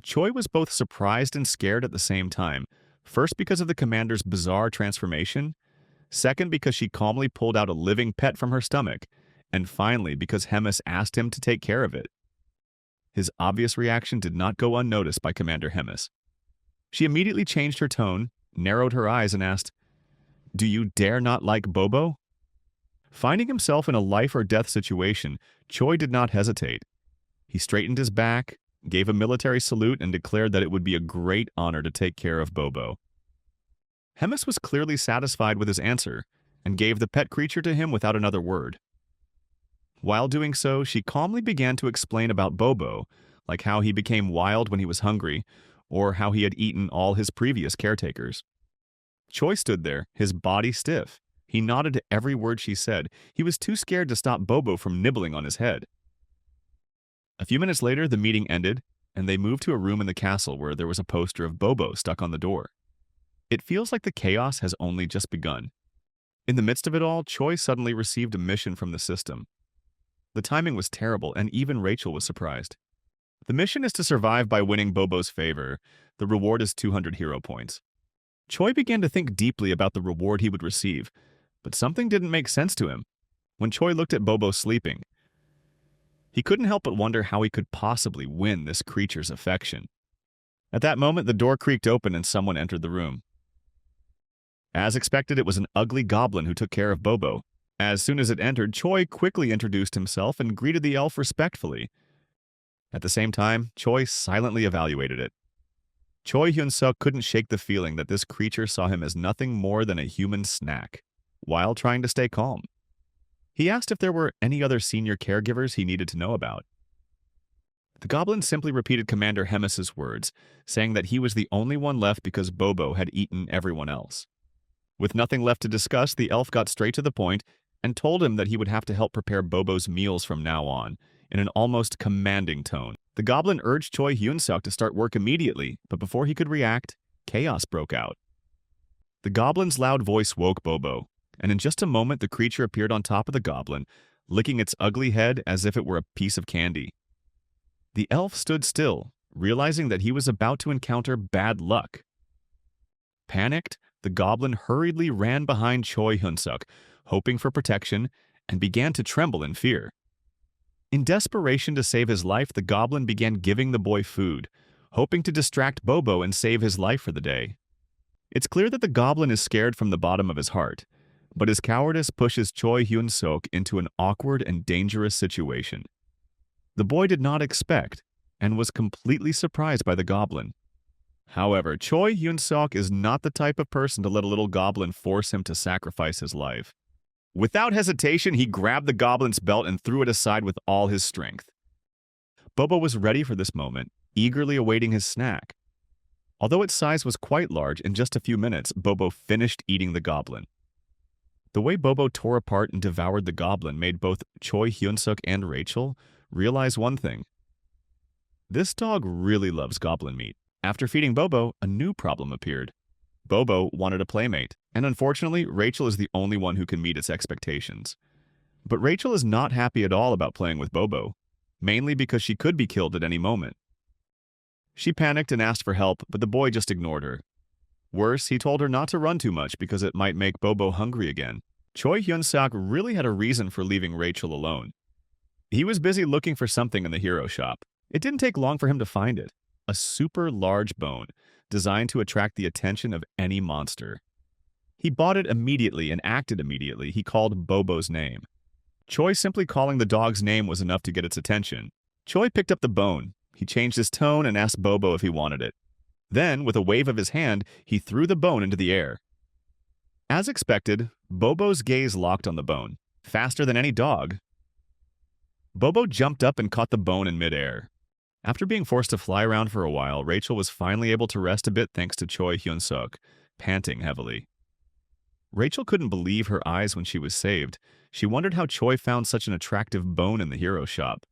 [SPEAKER 1] Choi was both surprised and scared at the same time, first because of the commander's bizarre transformation, second because she calmly pulled out a living pet from her stomach, and finally because Hemis asked him to take care of it. His obvious reaction did not go unnoticed by Commander Hemis. She immediately changed her tone, narrowed her eyes and asked, "Do you dare not like Bobo?" Finding himself in a life-or-death situation, Choi did not hesitate. He straightened his back, gave a military salute, and declared that it would be a great honor to take care of Bobo. Hemis was clearly satisfied with his answer and gave the pet creature to him without another word. While doing so, she calmly began to explain about Bobo, like how he became wild when he was hungry, or how he had eaten all his previous caretakers. Choi stood there, his body stiff. He nodded to every word she said. He was too scared to stop Bobo from nibbling on his head. A few minutes later, the meeting ended, and they moved to a room in the castle where there was a poster of Bobo stuck on the door. It feels like the chaos has only just begun. In the midst of it all, Choi suddenly received a mission from the system. The timing was terrible, and even Rachel was surprised. The mission is to survive by winning Bobo's favor. The reward is 200 hero points. Choi began to think deeply about the reward he would receive, but something didn't make sense to him. When Choi looked at Bobo sleeping, he couldn't help but wonder how he could possibly win this creature's affection. At that moment, the door creaked open and someone entered the room. As expected, it was an ugly goblin who took care of Bobo. As soon as it entered, Choi quickly introduced himself and greeted the elf respectfully. At the same time, Choi silently evaluated it. Choi Hyun-suk couldn't shake the feeling that this creature saw him as nothing more than a human snack, while trying to stay calm. He asked if there were any other senior caregivers he needed to know about. The goblin simply repeated Commander Hemis's words, saying that he was the only one left because Bobo had eaten everyone else. With nothing left to discuss, the elf got straight to the point and told him that he would have to help prepare Bobo's meals from now on, in an almost commanding tone. The goblin urged Choi Hyun-suk to start work immediately, but before he could react, chaos broke out. The goblin's loud voice woke Bobo, and in just a moment the creature appeared on top of the goblin, licking its ugly head as if it were a piece of candy. The elf stood still, realizing that he was about to encounter bad luck. Panicked, the goblin hurriedly ran behind Choi Hyun-suk, hoping for protection, and began to tremble in fear. In desperation to save his life, the goblin began giving the boy food, hoping to distract Bobo and save his life for the day. It's clear that the goblin is scared from the bottom of his heart, but his cowardice pushes Choi Hyun-suk into an awkward and dangerous situation. The boy did not expect, and was completely surprised by the goblin. However, Choi Hyun-suk is not the type of person to let a little goblin force him to sacrifice his life. Without hesitation, he grabbed the goblin's belt and threw it aside with all his strength. Bobo was ready for this moment, eagerly awaiting his snack. Although its size was quite large, in just a few minutes, Bobo finished eating the goblin. The way Bobo tore apart and devoured the goblin made both Choi Hyun-suk and Rachel realize one thing. This dog really loves goblin meat. After feeding Bobo, a new problem appeared. Bobo wanted a playmate, and unfortunately, Rachel is the only one who can meet its expectations. But Rachel is not happy at all about playing with Bobo, mainly because she could be killed at any moment. She panicked and asked for help, but the boy just ignored her. Worse, he told her not to run too much because it might make Bobo hungry again. Choi Hyun-suk really had a reason for leaving Rachel alone. He was busy looking for something in the hero shop. It didn't take long for him to find it. A super large bone, designed to attract the attention of any monster. He bought it immediately and acted immediately. He called Bobo's name. Choi simply calling the dog's name was enough to get its attention. Choi picked up the bone. He changed his tone and asked Bobo if he wanted it. Then, with a wave of his hand, he threw the bone into the air. As expected, Bobo's gaze locked on the bone, faster than any dog. Bobo jumped up and caught the bone in midair. After being forced to fly around for a while, Rachel was finally able to rest a bit thanks to Choi Hyun-suk, panting heavily. Rachel couldn't believe her eyes when she was saved. She wondered how Choi found such an attractive bone in the hero shop.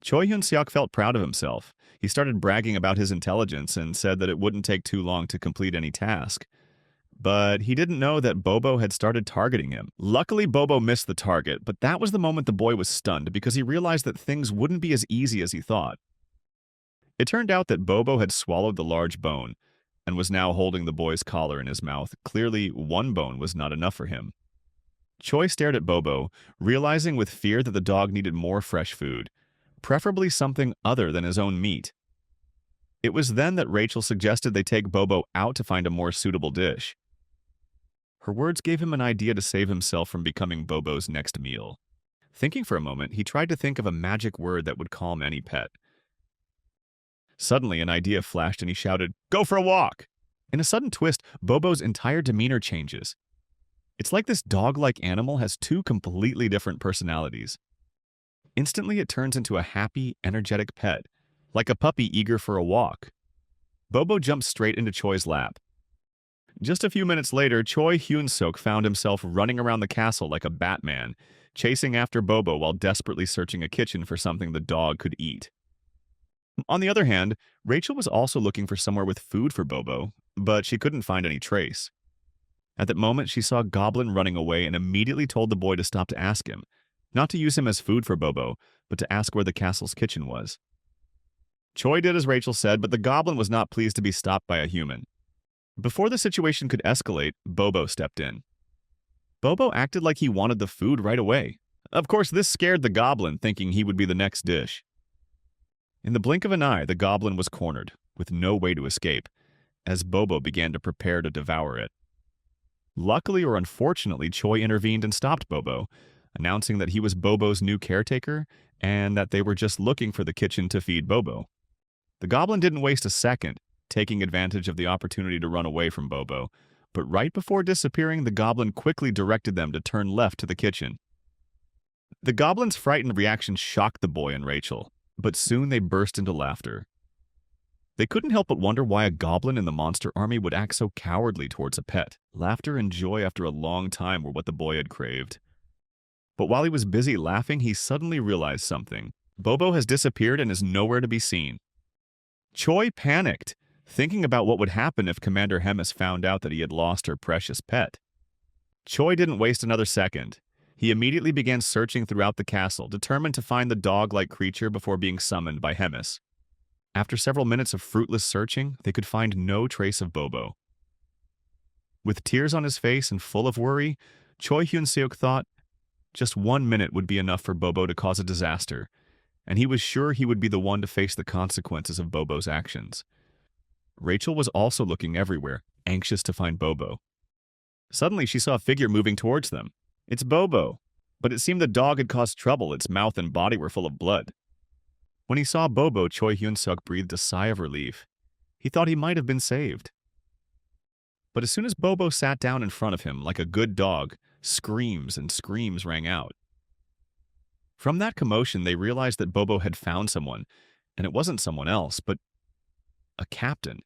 [SPEAKER 1] Choi Hyun-suk felt proud of himself. He started bragging about his intelligence and said that it wouldn't take too long to complete any task. But he didn't know that Bobo had started targeting him. Luckily, Bobo missed the target, but that was the moment the boy was stunned because he realized that things wouldn't be as easy as he thought. It turned out that Bobo had swallowed the large bone and was now holding the boy's collar in his mouth. Clearly, one bone was not enough for him. Choi stared at Bobo, realizing with fear that the dog needed more fresh food, preferably something other than his own meat. It was then that Rachel suggested they take Bobo out to find a more suitable dish. Her words gave him an idea to save himself from becoming Bobo's next meal. Thinking for a moment, he tried to think of a magic word that would calm any pet. Suddenly, an idea flashed and he shouted, "Go for a walk!" In a sudden twist, Bobo's entire demeanor changes. It's like this dog-like animal has two completely different personalities. Instantly, it turns into a happy, energetic pet, like a puppy eager for a walk. Bobo jumped straight into Choi's lap. Just a few minutes later, Choi Hyun-suk found himself running around the castle like a Batman, chasing after Bobo while desperately searching a kitchen for something the dog could eat. On the other hand, Rachel was also looking for somewhere with food for Bobo, but she couldn't find any trace. At that moment, she saw Goblin running away and immediately told the boy to stop to ask him, not to use him as food for Bobo, but to ask where the castle's kitchen was. Choi did as Rachel said, but the Goblin was not pleased to be stopped by a human. Before the situation could escalate, Bobo stepped in. Bobo acted like he wanted the food right away. Of course, this scared the Goblin, thinking he would be the next dish. In the blink of an eye, the Goblin was cornered, with no way to escape, as Bobo began to prepare to devour it. Luckily or unfortunately, Choi intervened and stopped Bobo, announcing that he was Bobo's new caretaker and that they were just looking for the kitchen to feed Bobo. The Goblin didn't waste a second, taking advantage of the opportunity to run away from Bobo, but right before disappearing, the Goblin quickly directed them to turn left to the kitchen. The Goblin's frightened reaction shocked the boy and Rachel, but soon they burst into laughter. They couldn't help but wonder why a goblin in the monster army would act so cowardly towards a pet. Laughter and joy after a long time were what the boy had craved. But while he was busy laughing, he suddenly realized something. Bobo has disappeared and is nowhere to be seen. Choi panicked, thinking about what would happen if Commander Hemis found out that he had lost her precious pet. Choi didn't waste another second. He immediately began searching throughout the castle, determined to find the dog-like creature before being summoned by Hemis. After several minutes of fruitless searching, they could find no trace of Bobo. With tears on his face and full of worry, Choi Hyun-seok thought just 1 minute would be enough for Bobo to cause a disaster, and he was sure he would be the one to face the consequences of Bobo's actions. Rachel was also looking everywhere, anxious to find Bobo. Suddenly, she saw a figure moving towards them. It's Bobo, but it seemed the dog had caused trouble. Its mouth and body were full of blood. When he saw Bobo, Choi Hyun-suk breathed a sigh of relief. He thought he might have been saved. But as soon as Bobo sat down in front of him, like a good dog, screams and screams rang out. From that commotion, they realized that Bobo had found someone, and it wasn't someone else, but a captain.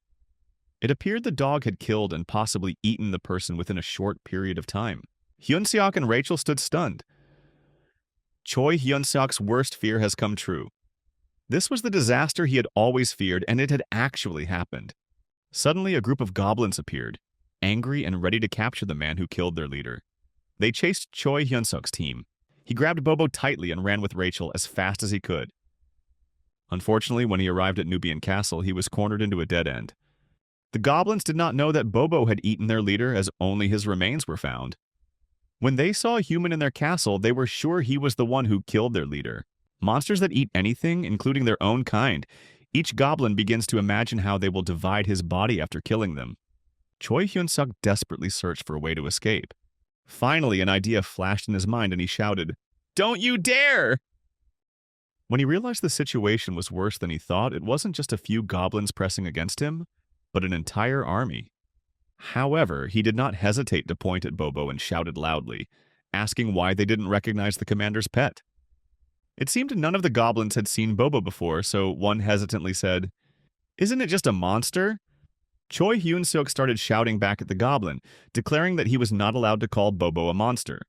[SPEAKER 1] It appeared the dog had killed and possibly eaten the person within a short period of time. Hyun-seok and Rachel stood stunned. Choi Hyun-seok's worst fear has come true. This was the disaster he had always feared, and it had actually happened. Suddenly, a group of goblins appeared, angry and ready to capture the man who killed their leader. They chased Choi Hyun-seok's team. He grabbed Bobo tightly and ran with Rachel as fast as he could. Unfortunately, when he arrived at Nubian Castle, he was cornered into a dead end. The goblins did not know that Bobo had eaten their leader, as only his remains were found. When they saw a human in their castle, they were sure he was the one who killed their leader. Monsters that eat anything, including their own kind. Each goblin begins to imagine how they will divide his body after killing them. Choi Hyun-suk desperately searched for a way to escape. Finally, an idea flashed in his mind and he shouted, "Don't you dare!" When he realized the situation was worse than he thought, it wasn't just a few goblins pressing against him, but an entire army. However, he did not hesitate to point at Bobo and shouted loudly, asking why they didn't recognize the commander's pet. It seemed none of the goblins had seen Bobo before, so one hesitantly said, "Isn't it just a monster?" Choi Hyun-suk started shouting back at the goblin, declaring that he was not allowed to call Bobo a monster.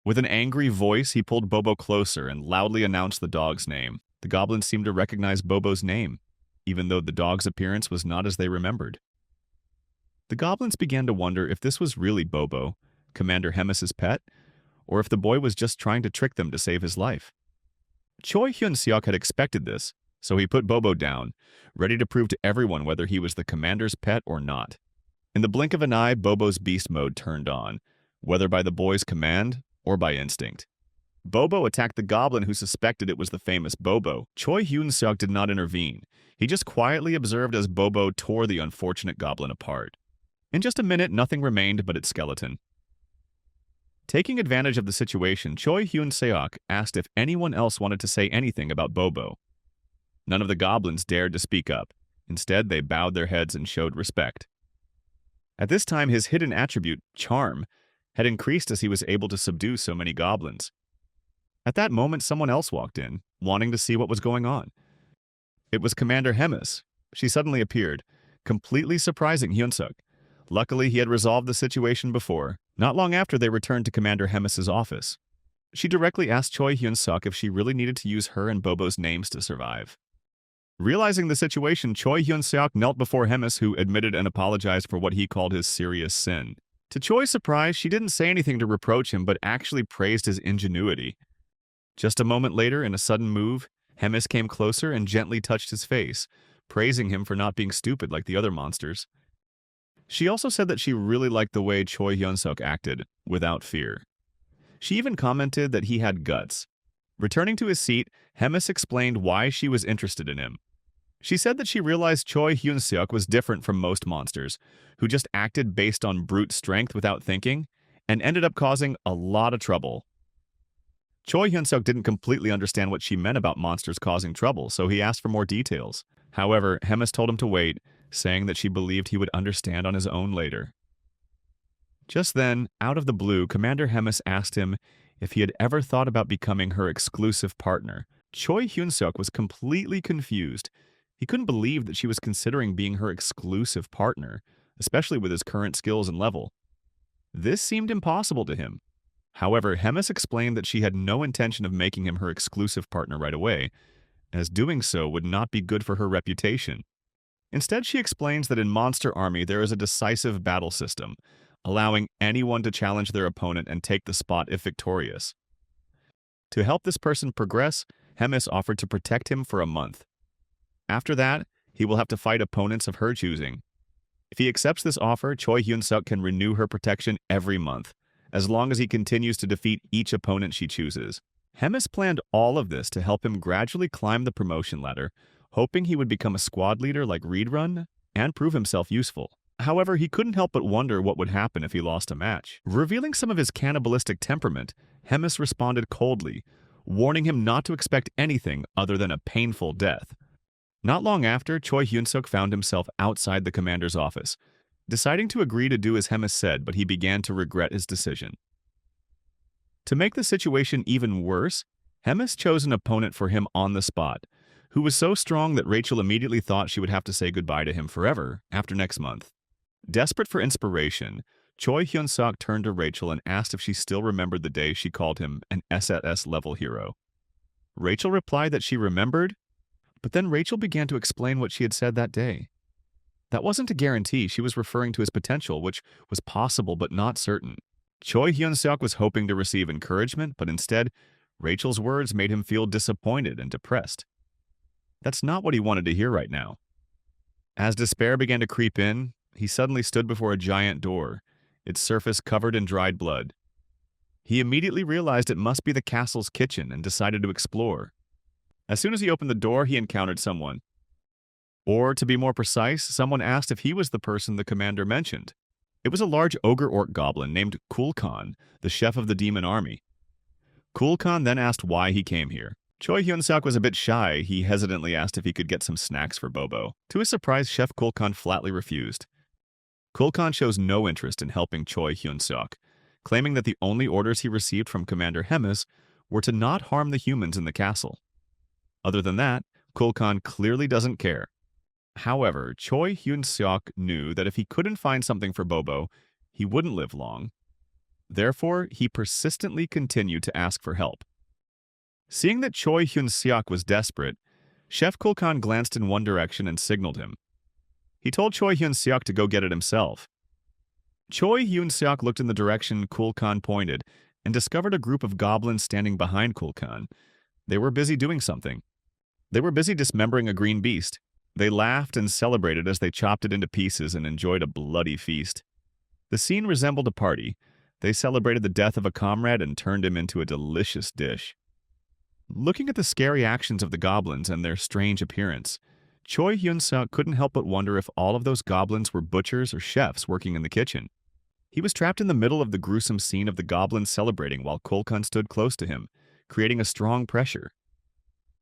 [SPEAKER 1] With an angry voice, he pulled Bobo closer and loudly announced the dog's name. The goblins seemed to recognize Bobo's name, even though the dog's appearance was not as they remembered. The goblins began to wonder if this was really Bobo, Commander Hemis's pet, or if the boy was just trying to trick them to save his life. Choi Hyun-seok had expected this, so he put Bobo down, ready to prove to everyone whether he was the commander's pet or not. In the blink of an eye, Bobo's beast mode turned on, whether by the boy's command or by instinct. Bobo attacked the goblin who suspected it was the famous Bobo. Choi Hyun-seok did not intervene. He just quietly observed as Bobo tore the unfortunate goblin apart. In just a minute, nothing remained but its skeleton. Taking advantage of the situation, Choi Hyun-seok asked if anyone else wanted to say anything about Bobo. None of the goblins dared to speak up. Instead, they bowed their heads and showed respect. At this time, his hidden attribute, charm, had increased as he was able to subdue so many goblins. At that moment, someone else walked in, wanting to see what was going on. It was Commander Hemis. She suddenly appeared, completely surprising Hyun-seok. Luckily, he had resolved the situation before. Not long after, they returned to Commander Hemis's office. She directly asked Choi Hyun-seok if she really needed to use her and Bobo's names to survive. Realizing the situation, Choi Hyun-seok knelt before Hemis, who admitted and apologized for what he called his serious sin. To Choi's surprise, she didn't say anything to reproach him, but actually praised his ingenuity. Just a moment later, in a sudden move, Hemis came closer and gently touched his face, praising him for not being stupid like the other monsters. She also said that she really liked the way Choi Hyun-seok acted, without fear. She even commented that he had guts. Returning to his seat, Hemis explained why she was interested in him. She said that she realized Choi Hyun-seok was different from most monsters, who just acted based on brute strength without thinking, and ended up causing a lot of trouble. Choi Hyun-seok didn't completely understand what she meant about monsters causing trouble, so he asked for more details. However, Hemis told him to wait, saying that she believed he would understand on his own later. Just then, out of the blue, Commander Hemis asked him if he had ever thought about becoming her exclusive partner. Choi Hyun-seok was completely confused. He couldn't believe that she was considering being her exclusive partner, especially with his current skills and level. This seemed impossible to him. However, Hemis explained that she had no intention of making him her exclusive partner right away, as doing so would not be good for her reputation. Instead, she explains that in Monster Army there is a decisive battle system, allowing anyone to challenge their opponent and take the spot if victorious. To help this person progress, Hemis offered to protect him for a month. After that, he will have to fight opponents of her choosing. If he accepts this offer, Choi Hyun-seok can renew her protection every month, as long as he continues to defeat each opponent she chooses. Hemis planned all of this to help him gradually climb the promotion ladder, hoping he would become a squad leader like Reed Run and prove himself useful. However, he couldn't help but wonder what would happen if he lost a match. Revealing some of his cannibalistic temperament, Hemis responded coldly, warning him not to expect anything other than a painful death. Not long after, Choi Hyun-seok found himself outside the commander's office, deciding to agree to do as Hemis said, but he began to regret his decision. To make the situation even worse, Hemis chose an opponent for him on the spot, who was so strong that Rachel immediately thought she would have to say goodbye to him forever after next month. Desperate for inspiration, Choi Hyun-seok turned to Rachel and asked if she still remembered the day she called him an SSS-level hero. Rachel replied that she remembered, but then Rachel began to explain what she had said that day. That wasn't a guarantee. She was referring to his potential, which was possible but not certain. Choi Hyun-seok was hoping to receive encouragement, but instead, Rachel's words made him feel disappointed and depressed. That's not what he wanted to hear right now. As despair began to creep in, he suddenly stood before a giant door, its surface covered in dried blood. He immediately realized it must be the castle's kitchen and decided to explore. As soon as he opened the door, he encountered someone. Or, to be more precise, someone asked if he was the person the commander mentioned. It was a large ogre-orc goblin named Kulkan, the chef of the demon army. Kulkan then asked why he came here. Choi Hyun-seok was a bit shy. He hesitantly asked if he could get some snacks for Bobo. To his surprise, Chef Kulkan flatly refused. Kulkan shows no interest in helping Choi Hyun-seok, claiming that the only orders he received from Commander Hemis were to not harm the humans in the castle. Other than that, Kulkan clearly doesn't care. However, Choi Hyun-seok knew that if he couldn't find something for Bobo, he wouldn't live long. Therefore, he persistently continued to ask for help. Seeing that Choi Hyun-seok was desperate, Chef Kulkan glanced in one direction and signaled him. He told Choi Hyun-seok to go get it himself. Choi Hyun-seok looked in the direction Kulkan pointed and discovered a group of goblins standing behind Kulkan. They were busy doing something. They were busy dismembering a green beast. They laughed and celebrated as they chopped it into pieces and enjoyed a bloody feast. The scene resembled a party. They celebrated the death of a comrade and turned him into a delicious dish. Looking at the scary actions of the goblins and their strange appearance, Choi Hyun-seok couldn't help but wonder if all of those goblins were butchers or chefs working in the kitchen. He was trapped in the middle of the gruesome scene of the goblins celebrating while Kulkan stood close to him, creating a strong pressure.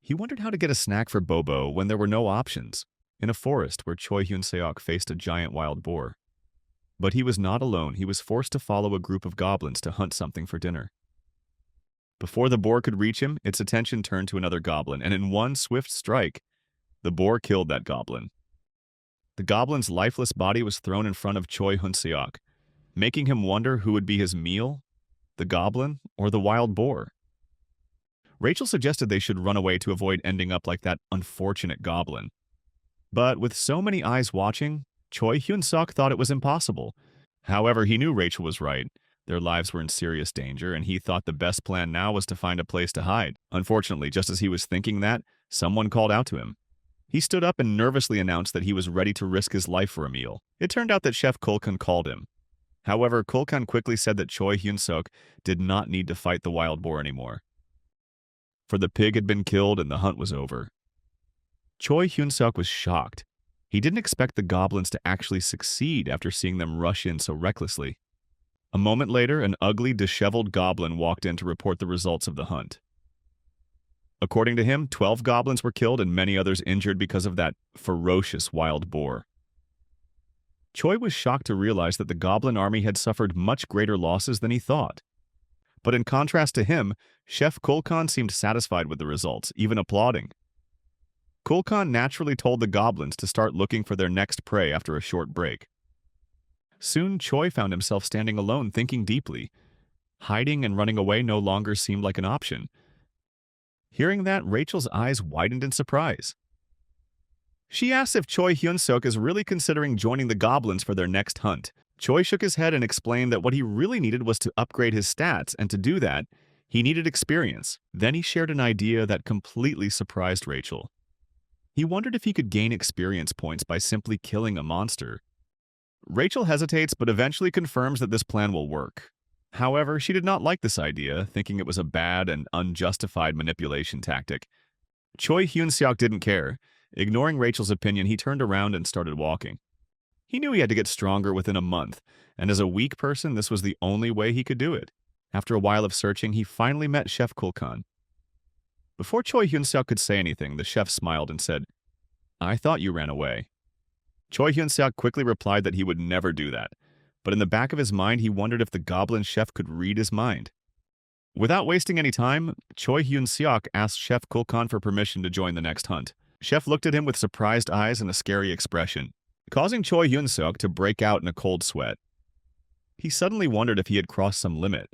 [SPEAKER 1] He wondered how to get a snack for Bobo when there were no options, in a forest where Choi Hyun-seok faced a giant wild boar. But he was not alone. He was forced to follow a group of goblins to hunt something for dinner. Before the boar could reach him, its attention turned to another goblin, and in one swift strike, the boar killed that goblin. The goblin's lifeless body was thrown in front of Choi Hyun-seok, making him wonder who would be his meal, the goblin or the wild boar. Rachel suggested they should run away to avoid ending up like that unfortunate goblin. But with so many eyes watching, Choi Hyun-seok thought it was impossible. However, he knew Rachel was right. Their lives were in serious danger, and he thought the best plan now was to find a place to hide. Unfortunately, just as he was thinking that, someone called out to him. He stood up and nervously announced that he was ready to risk his life for a meal. It turned out that Chef Kulkan called him. However, Kulkan quickly said that Choi Hyun-seok did not need to fight the wild boar anymore, for the pig had been killed and the hunt was over. Choi Hyun-seok was shocked. He didn't expect the goblins to actually succeed after seeing them rush in so recklessly. A moment later, an ugly, disheveled goblin walked in to report the results of the hunt. According to him, 12 goblins were killed and many others injured because of that ferocious wild boar. Choi was shocked to realize that the goblin army had suffered much greater losses than he thought. But in contrast to him, Chef Kulkan seemed satisfied with the results, even applauding. Kulkan naturally told the goblins to start looking for their next prey after a short break. Soon, Choi found himself standing alone, thinking deeply. Hiding and running away no longer seemed like an option. Hearing that, Rachel's eyes widened in surprise. She asked if Choi Hyun-seok is really considering joining the goblins for their next hunt. Choi shook his head and explained that what he really needed was to upgrade his stats, and to do that, he needed experience. Then he shared an idea that completely surprised Rachel. He wondered if he could gain experience points by simply killing a monster. Rachel hesitates but eventually confirms that this plan will work. However, she did not like this idea, thinking it was a bad and unjustified manipulation tactic. Choi Hyun-seok didn't care. Ignoring Rachel's opinion, he turned around and started walking. He knew he had to get stronger within a month, and as a weak person, this was the only way he could do it. After a while of searching, he finally met Chef Kulkan. Before Choi Hyun-seok could say anything, the chef smiled and said, "I thought you ran away." Choi Hyun-seok quickly replied that he would never do that, but in the back of his mind, he wondered if the goblin chef could read his mind. Without wasting any time, Choi Hyun-seok asked Chef Kulkan for permission to join the next hunt. Chef looked at him with surprised eyes and a scary expression, causing Choi Hyun-seok to break out in a cold sweat. He suddenly wondered if he had crossed some limit.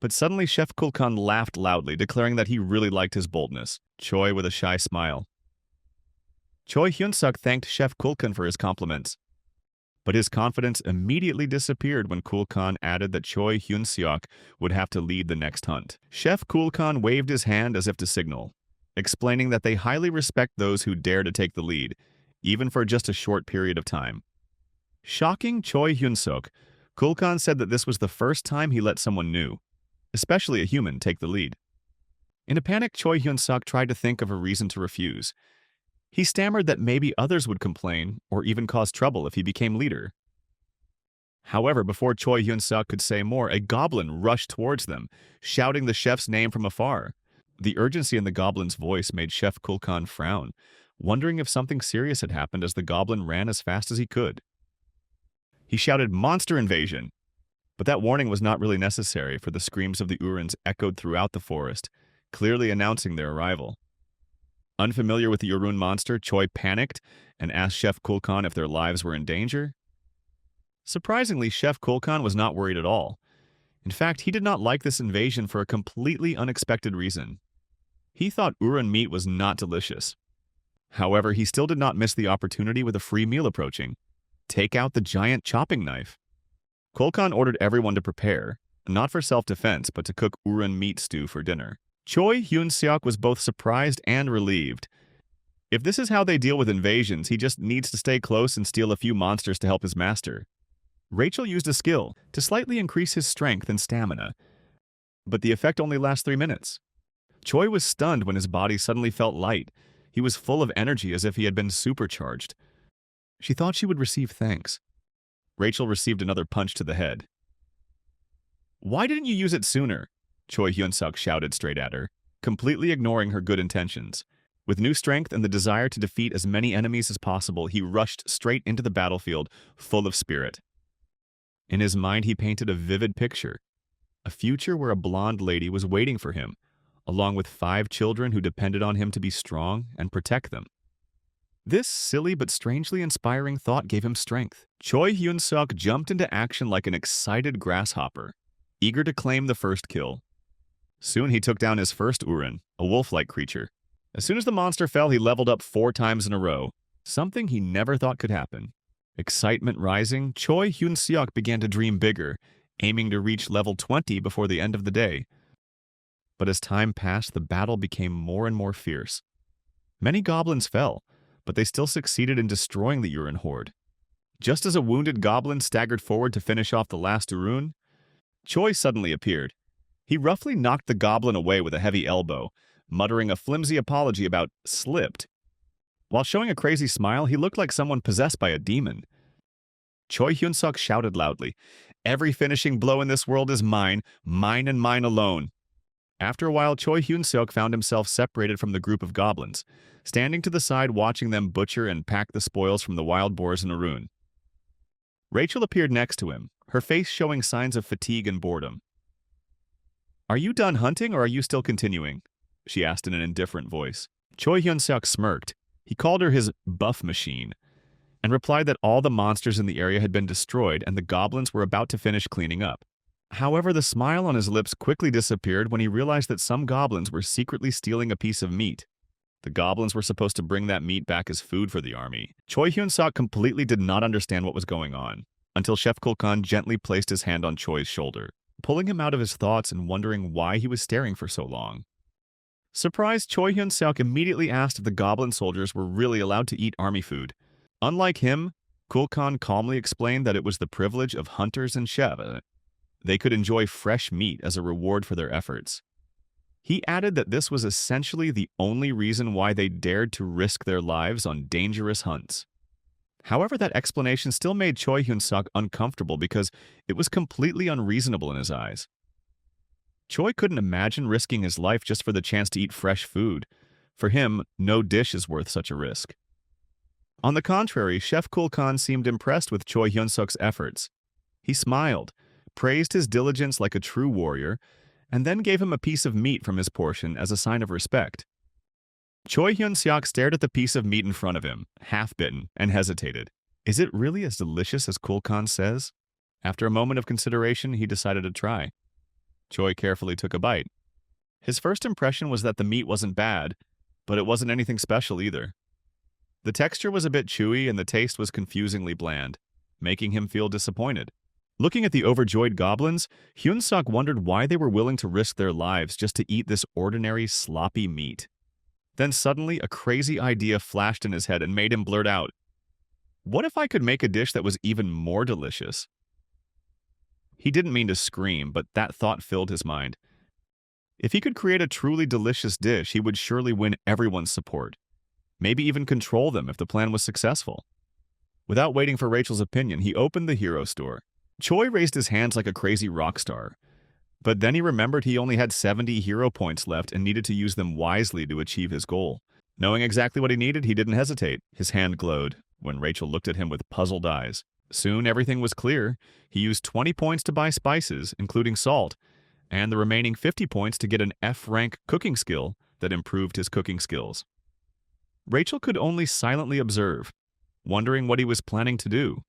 [SPEAKER 1] But suddenly Chef Kulkan laughed loudly, declaring that he really liked his boldness. Choi with a shy smile. Choi Hyun-seok thanked Chef Kulkan for his compliments. But his confidence immediately disappeared when Kulkan added that Choi Hyun-seok would have to lead the next hunt. Chef Kulkan waved his hand as if to signal, explaining that they highly respect those who dare to take the lead, even for just a short period of time. Shocking Choi Hyun-seok, Kulkan said that this was the first time he let someone new, especially a human, take the lead. In a panic, Choi Hyun-seok tried to think of a reason to refuse. He stammered that maybe others would complain or even cause trouble if he became leader. However, before Choi Hyun-seok could say more, a goblin rushed towards them, shouting the chef's name from afar. The urgency in the goblin's voice made Chef Kulkan frown, wondering if something serious had happened as the goblin ran as fast as he could. He shouted, "Monster invasion!" But that warning was not really necessary, for the screams of the Urans echoed throughout the forest, clearly announcing their arrival. Unfamiliar with the Urun monster, Choi panicked and asked Chef Kulkan if their lives were in danger. Surprisingly, Chef Kulkan was not worried at all. In fact, he did not like this invasion for a completely unexpected reason. He thought Urun meat was not delicious. However, he still did not miss the opportunity with a free meal approaching. Take out the giant chopping knife. Kulkan ordered everyone to prepare, not for self-defense, but to cook Urun meat stew for dinner. Choi Hyun-seok was both surprised and relieved. If this is how they deal with invasions, he just needs to stay close and steal a few monsters to help his master. Rachel used a skill to slightly increase his strength and stamina, but the effect only lasts 3 minutes. Choi was stunned when his body suddenly felt light. He was full of energy as if he had been supercharged. She thought she would receive thanks. Rachel received another punch to the head. "Why didn't you use it sooner?" Choi Hyun-suk shouted straight at her, completely ignoring her good intentions. With new strength and the desire to defeat as many enemies as possible, he rushed straight into the battlefield, full of spirit. In his mind, he painted a vivid picture, a future where a blonde lady was waiting for him, along with 5 children who depended on him to be strong and protect them. This silly but strangely inspiring thought gave him strength. Choi Hyun-suk jumped into action like an excited grasshopper, eager to claim the first kill. Soon he took down his first Urin, a wolf-like creature. As soon as the monster fell, he leveled up 4 times in a row, something he never thought could happen. Excitement rising, Choi Hyun-suk began to dream bigger, aiming to reach level 20 before the end of the day. But as time passed, the battle became more and more fierce. Many goblins fell, but they still succeeded in destroying the Urin horde. Just as a wounded goblin staggered forward to finish off the last Urun, Choi suddenly appeared. He roughly knocked the goblin away with a heavy elbow, muttering a flimsy apology about "slipped." While showing a crazy smile, he looked like someone possessed by a demon. Choi Hyun-suk shouted loudly, "Every finishing blow in this world is mine and mine alone." After a while, Choi Hyun-suk found himself separated from the group of goblins, standing to the side watching them butcher and pack the spoils from the wild boars in Arun. Rachel appeared next to him, her face showing signs of fatigue and boredom. "Are you done hunting or are you still continuing?" she asked in an indifferent voice. Choi Hyun-suk smirked. He called her his buff machine, and replied that all the monsters in the area had been destroyed and the goblins were about to finish cleaning up. However, the smile on his lips quickly disappeared when he realized that some goblins were secretly stealing a piece of meat. The goblins were supposed to bring that meat back as food for the army. Choi Hyun-suk completely did not understand what was going on, until Chef Kulkan gently placed his hand on Choi's shoulder, pulling him out of his thoughts and wondering why he was staring for so long. Surprised, Choi Hyun-suk immediately asked if the goblin soldiers were really allowed to eat army food. Unlike him, Kulkan calmly explained that it was the privilege of hunters and chefs. They could enjoy fresh meat as a reward for their efforts. He added that this was essentially the only reason why they dared to risk their lives on dangerous hunts. However, that explanation still made Choi Hyun-suk uncomfortable because it was completely unreasonable in his eyes. Choi couldn't imagine risking his life just for the chance to eat fresh food. For him, no dish is worth such a risk. On the contrary, Chef Kulkan seemed impressed with Choi Hyun-suk's efforts. He smiled, praised his diligence like a true warrior, and then gave him a piece of meat from his portion as a sign of respect. Choi Hyun-suk stared at the piece of meat in front of him, half-bitten, and hesitated. Is it really as delicious as Kulkan says? After a moment of consideration, he decided to try. Choi carefully took a bite. His first impression was that the meat wasn't bad, but it wasn't anything special either. The texture was a bit chewy and the taste was confusingly bland, making him feel disappointed. Looking at the overjoyed goblins, Hyun-suk wondered why they were willing to risk their lives just to eat this ordinary, sloppy meat. Then suddenly, a crazy idea flashed in his head and made him blurt out, "What if I could make a dish that was even more delicious?" He didn't mean to scream, but that thought filled his mind. If he could create a truly delicious dish, he would surely win everyone's support. Maybe even control them if the plan was successful. Without waiting for Rachel's opinion, he opened the hero store. Choi raised his hands like a crazy rock star. But then he remembered he only had 70 hero points left and needed to use them wisely to achieve his goal. Knowing exactly what he needed, he didn't hesitate. His hand glowed when Rachel looked at him with puzzled eyes. Soon everything was clear. He used 20 points to buy spices, including salt, and the remaining 50 points to get an F-rank cooking skill that improved his cooking skills. Rachel could only silently observe, wondering what he was planning to do.